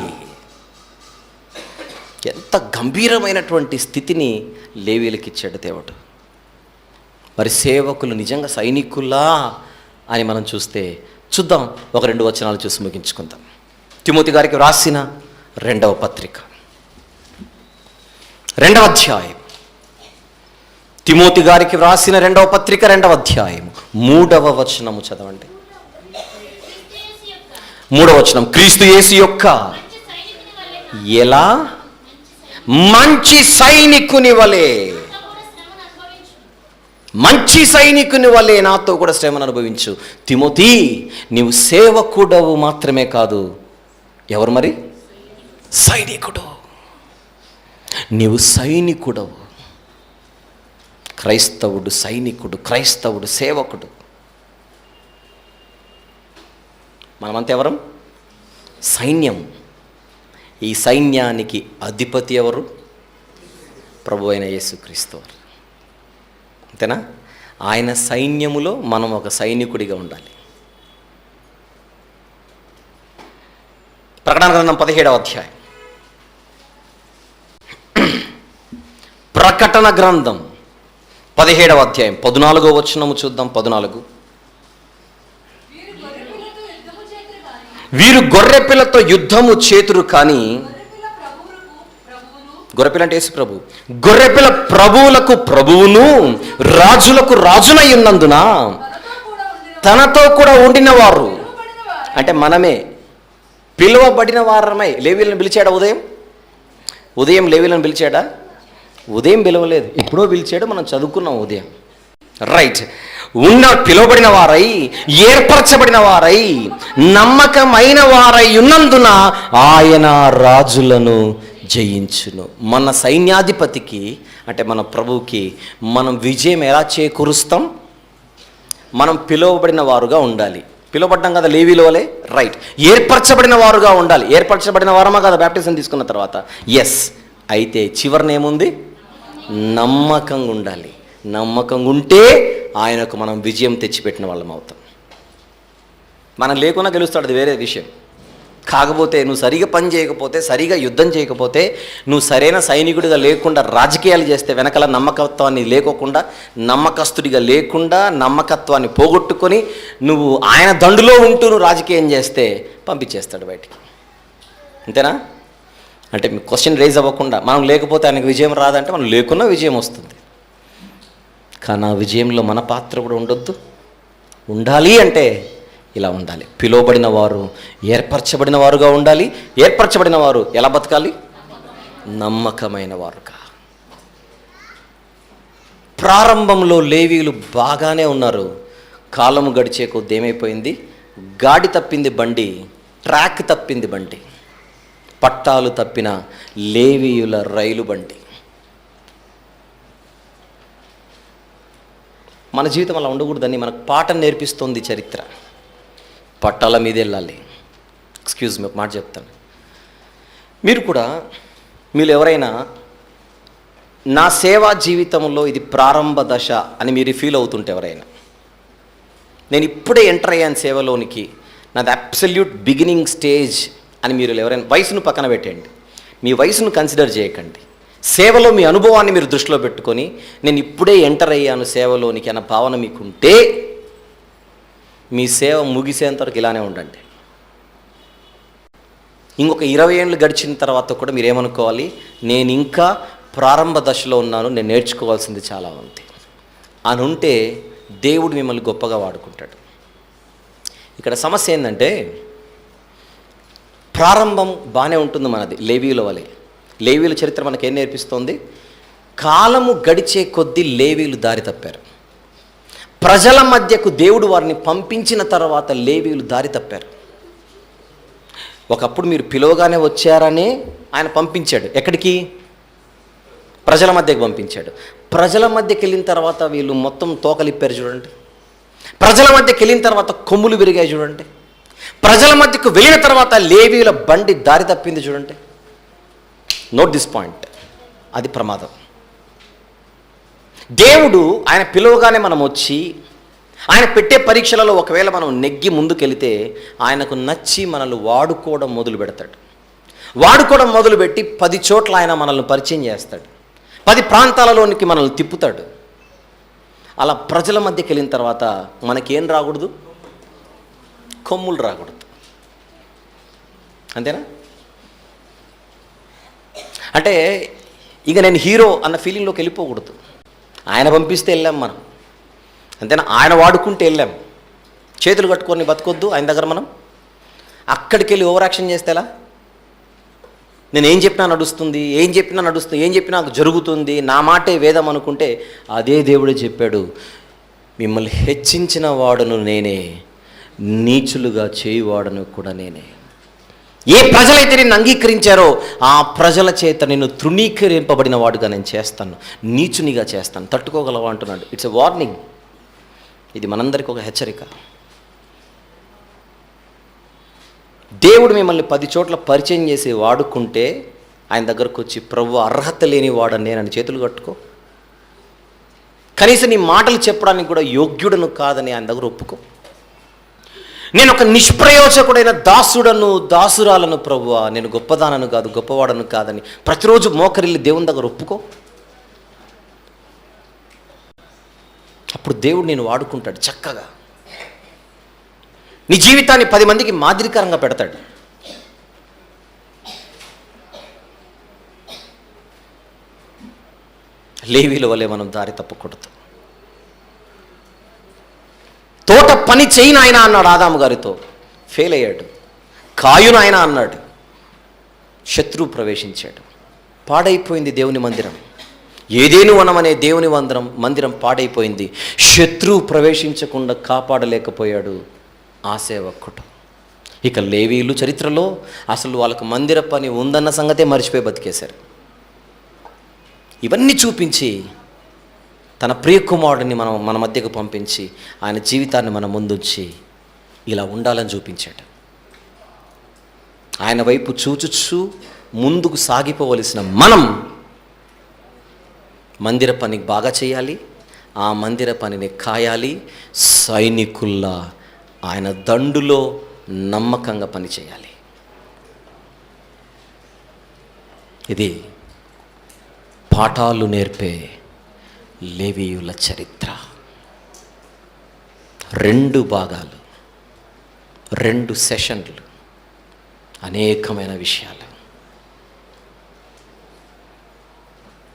ఎంత గంభీరమైనటువంటి స్థితిని లేవీయులకు ఇచ్చాడు దేవుడు. మరి సేవకులు నిజంగా సైనికులా అని మనం చూద్దాం. ఒక 2 వచనాలు చూసి ముగించుకుందాం. తిమోతి గారికి వ్రాసిన 2వ పత్రిక 2వ అధ్యాయం. తిమోతి గారికి వ్రాసిన 2వ పత్రిక 2వ అధ్యాయం 3వ వచనము చదవండి. 3వ వచనం. క్రీస్తు యేసు యొక్క ఎలా మంచి సైనికుని వలె, మంచి సైనికుని వలె నాతో కూడా శ్రమను అనుభవించు. తిమోతి, నీవు సేవకుడవు మాత్రమే కాదు, ఎవరు మరి? సైనికుడు. నీవు సైనికుడవు. క్రైస్తవుడు సైనికుడు, క్రైస్తవుడు సేవకుడు. మనమంతా ఎవరం? సైన్యం. ఈ సైన్యానికి అధిపతి ఎవరు? ప్రభు అయిన యేసుక్రీస్తు వారు. అంతేనా? ఆయన సైన్యములో మనం ఒక సైనికుడిగా ఉండాలి. ప్రకటన గ్రంథం 17వ అధ్యాయం. ప్రకటన గ్రంథం 17వ అధ్యాయం 14వ వచనము చూద్దాం. 14. వీరు గొర్రెపిల్లతో యుద్ధము చేతురు కానీ, గొర్రెపిల్ల అంటే యేసు ప్రభు, గొర్రెపిల్ల ప్రభువులకు ప్రభువును రాజులకు రాజునై ఉన్నందున తనతో కూడా ఉండిన వారు, అంటే మనమే పిలువబడిన వారమై. లేవీయులను పిలిచాడా ఉదయం లేవీయులను పిలిచాడా? ఉదయం పిలవలేదు, ఎప్పుడో పిలిచాడు. మనం చదువుకున్నాం ఉదయం, రైట్. పిలువబడిన వారై, ఏర్పరచబడిన వారై, నమ్మకమైన వారై ఉన్నందున ఆయన రాజులను జయించును. మన సైన్యాధిపతికి అంటే మన ప్రభువుకి మనం విజయం ఎలా చేకూరుస్తాం? మనం పిలువబడిన వారుగా ఉండాలి. పిలువబడ్డాం కదా లేవీయుల వలె, రైట్. ఏర్పరచబడిన వారుగా ఉండాలి. ఏర్పరచబడిన వారమా కదా బాప్టిజం తీసుకున్న తర్వాత? ఎస్. అయితే చివరిన ఏముంది? నమ్మకంగా ఉండాలి. నమ్మకంగా ఉంటే ఆయనకు మనం విజయం తెచ్చిపెట్టిన వాళ్ళం అవుతాం. మనం లేకున్నా గెలుస్తాడు, అది వేరే విషయం. కాకపోతే నువ్వు సరిగా పని చేయకపోతే, సరిగా యుద్ధం చేయకపోతే, నువ్వు సరైన సైనికుడిగా లేకుండా రాజకీయాలు చేస్తే, వెనకాల నమ్మకత్వాన్ని లేకోకుండా, నమ్మకస్తుడిగా లేకుండా, నమ్మకత్వాన్ని పోగొట్టుకొని నువ్వు ఆయన దండులో ఉంటూ నువ్వు రాజకీయం చేస్తే పంపించేస్తాడు బయటికి. అంతేనా? అంటే మీ క్వశ్చన్ రేజ్ అవ్వకుండా, మనం లేకపోతే ఆయనకు విజయం రాదంటే, మనం లేకున్నా విజయం వస్తుంది. కానీ ఆ విజయంలో మన పాత్ర కూడా ఉండొద్దు. ఉండాలి అంటే ఇలా ఉండాలి. పిలువబడిన వారు ఏర్పరచబడిన వారుగా ఉండాలి. ఏర్పరచబడిన వారు ఎలా బతకాలి? నమ్మకమైన వారుగా. ప్రారంభంలో లేవీయులు బాగానే ఉన్నారు. కాలము గడిచే కొద్ది ఏమైపోయింది? గాడి తప్పింది బండి, ట్రాక్ తప్పింది బండి, పట్టాలు తప్పిన లేవీయుల రైలు బండి. మన జీవితం అలా ఉండకూడదని మనకు పాఠం నేర్పిస్తోంది చరిత్ర. పట్టాల మీద వెళ్ళాలి. ఎక్స్క్యూజ్ మీ, ఒక మాట చెప్తాను. మీరు ఎవరైనా నా సేవా జీవితంలో ఇది ప్రారంభ దశ అని మీరు ఫీల్ అవుతుంటే, ఎవరైనా నేను ఇప్పుడే ఎంటర్ అయ్యాను సేవలోనికి, నాది అబ్సల్యూట్ బిగినింగ్ స్టేజ్ అని మీరు ఎవరైనా వయసును పక్కన పెట్టండి, మీ వయసును కన్సిడర్ చేయకండి. సేవలో మీ అనుభవాన్ని మీరు దృష్టిలో పెట్టుకొని నేను ఇప్పుడే ఎంటర్ అయ్యాను సేవలోనికి అన్న భావన మీకుంటే మీ సేవ ముగిసేంతవరకు ఇలానే ఉండండి. ఇంకొక 20 ఏళ్ళు గడిచిన తర్వాత కూడా మీరు ఏమనుకోవాలి, నేను ఇంకా ప్రారంభ దశలో ఉన్నాను, నేను నేర్చుకోవాల్సింది చాలా ఉంది అని ఉంటే దేవుడు మిమ్మల్ని గొప్పగా వాడుకుంటాడు. ఇక్కడ సమస్య ఏంటంటే ప్రారంభం బాగానే ఉంటుంది మనది, లేవీయుల వలె. లేవీయుల చరిత్ర మనకేం నేర్పిస్తోంది? కాలము గడిచే కొద్దీ లేవీయులు దారి తప్పారు. ప్రజల మధ్యకు దేవుడు వారిని పంపించిన తర్వాత లేవీయులు దారి తప్పారు. ఒకప్పుడు మీరు పిలవగానే వచ్చారని ఆయన పంపించాడు. ఎక్కడికి? ప్రజల మధ్యకి పంపించాడు. ప్రజల మధ్యకి వెళ్ళిన తర్వాత వీళ్ళు మొత్తం తోకలిప్పారు చూడండి. ప్రజల మధ్యకి వెళ్ళిన తర్వాత కొమ్ములు విరిగాయి చూడండి. ప్రజల మధ్యకు వెళ్ళిన తర్వాత లేవీయుల బండి దారి తప్పింది చూడండి. నోట్ దిస్ పాయింట్, అది ప్రమాదం. దేవుడు ఆయన పిలువగానే మనం వచ్చి ఆయన పెట్టే పరీక్షలలో ఒకవేళ మనం నెగ్గి ముందుకెళితే ఆయనకు నచ్చి మనల్ని వాడుకోవడం మొదలు పెడతాడు. వాడుకోవడం మొదలుపెట్టి 10 చోట్ల ఆయన మనల్ని పరిచయం చేస్తాడు, 10 ప్రాంతాలలోనికి మనల్ని తిప్పుతాడు. అలా ప్రజల మధ్యకి వెళ్ళిన తర్వాత మనకేం రాకూడదు? కొమ్ములు రాకూడదు. అంతేనా? అంటే ఇక నేను హీరో అన్న ఫీలింగ్లోకి వెళ్ళిపోకూడదు. ఆయన పంపిస్తే వెళ్ళాం మనం, అంతేనా? ఆయన వాడుకుంటే వెళ్ళాం. చేతులు కట్టుకొని బతకొద్దు ఆయన దగ్గర మనం. అక్కడికి వెళ్ళి ఓవర్ యాక్షన్ చేస్తే ఎలా? నేను ఏం చెప్పినా నడుస్తుంది, ఏం చెప్పినా నాకు జరుగుతుంది, నా మాటే వేదం అనుకుంటే అదే దేవుడే చెప్పాడు, మిమ్మల్ని హెచ్చించిన వాడును నేనే, నీచులుగా చేయువాడను కూడా నేనే. ఏ ప్రజలైతే నిన్ను అంగీకరించారో ఆ ప్రజల చేత నిన్ను తృణీకరింపబడిన వాడుగా నేను చేస్తాను, నీచునిగా చేస్తాను. తట్టుకోగలవా అంటున్నాడు. It's a warning. ఇది మనందరికీ ఒక హెచ్చరిక. దేవుడు మిమ్మల్ని 10 చోట్ల పరిచయం చేసి వాడుకుంటే ఆయన దగ్గరకు వచ్చి ప్రభు అర్హత లేని వాడని నేనని చేతులు కట్టుకో. కనీసం నీ మాటలు చెప్పడానికి కూడా యోగ్యుడను కాదని ఆయన దగ్గర ఒప్పుకో. నేను ఒక నిష్ప్రయోజకుడైన దాసురాలను ప్రభువా, నేను గొప్పదానను కాదు, గొప్పవాడను కాదని ప్రతిరోజు మోకరిల్లి దేవుని దగ్గర ఒప్పుకో. అప్పుడు దేవుడు నేను వాడుకుంటాడు చక్కగా. నీ జీవితాన్ని 10 మందికి మాదిరికరంగా పెడతాడు. లేవీల వలె మనం దారి తప్పకూడదు. తోట పని చేయను ఆయన అన్నాడు ఆదాము గారితో, ఫెయిల్ అయ్యాడు. కాయును ఆయన అన్నాడు, శత్రువు ప్రవేశించాడు. పాడైపోయింది దేవుని మందిరం. ఏదేను వనమనే దేవుని మందిరం పాడైపోయింది. శత్రువు ప్రవేశించకుండా కాపాడలేకపోయాడు ఆ సేవకుడు. ఇక లేవీయులు చరిత్రలో అసలు వాళ్ళకు మందిర పని ఉందన్న సంగతే మర్చిపోయి బతికేశారు. ఇవన్నీ చూపించి తన ప్రియకుమారుడిని మన మధ్యకు పంపించి ఆయన జీవితాన్ని మన ముందుంచి ఇలా ఉండాలని చూపించాడు. ఆయన వైపు చూచుచూ ముందుకు సాగిపోవలసిన మనం మందిర పని బాగా చేయాలి, ఆ మందిర పనిని కాయాలి, సైనికుల్లా ఆయన దండులో నమ్మకంగా పనిచేయాలి. ఇది పాఠాలు నేర్పే లేవీయుల చరిత్ర. 2 భాగాలు, 2 సెషన్లు, అనేకమైన విషయాలు.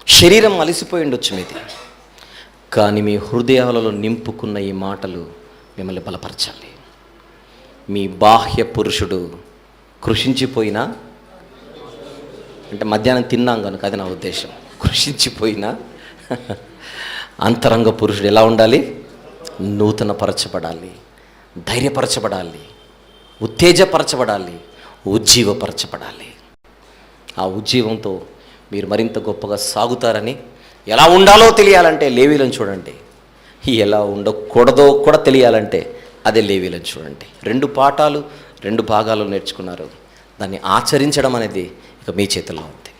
శరీరం అలసిపోయి ఉండొచ్చు మీది, కానీ మీ హృదయాలలో నింపుకున్న ఈ మాటలు మిమ్మల్ని బలపరచాలి. మీ బాహ్య పురుషుడు కృషించిపోయినా, అంటే మధ్యాహ్నం తిన్నాం కనుక అది నా ఉద్దేశం, కృషించిపోయినా అంతరంగ పురుషుడు ఎలా ఉండాలి? నూతనపరచబడాలి, ధైర్యపరచబడాలి, ఉత్తేజపరచబడాలి, ఉజ్జీవపరచబడాలి. ఆ ఉజ్జీవంతో మీరు మరింత గొప్పగా సాగుతారని, ఎలా ఉండాలో తెలియాలంటే లేవీలను చూడండి, ఎలా ఉండకూడదో కూడా తెలియాలంటే అదే లేవీలను చూడండి. 2 పాఠాలు 2 భాగాలు నేర్చుకున్నారు. దాన్ని ఆచరించడం అనేది ఇక మీ చేతుల్లో ఉంది.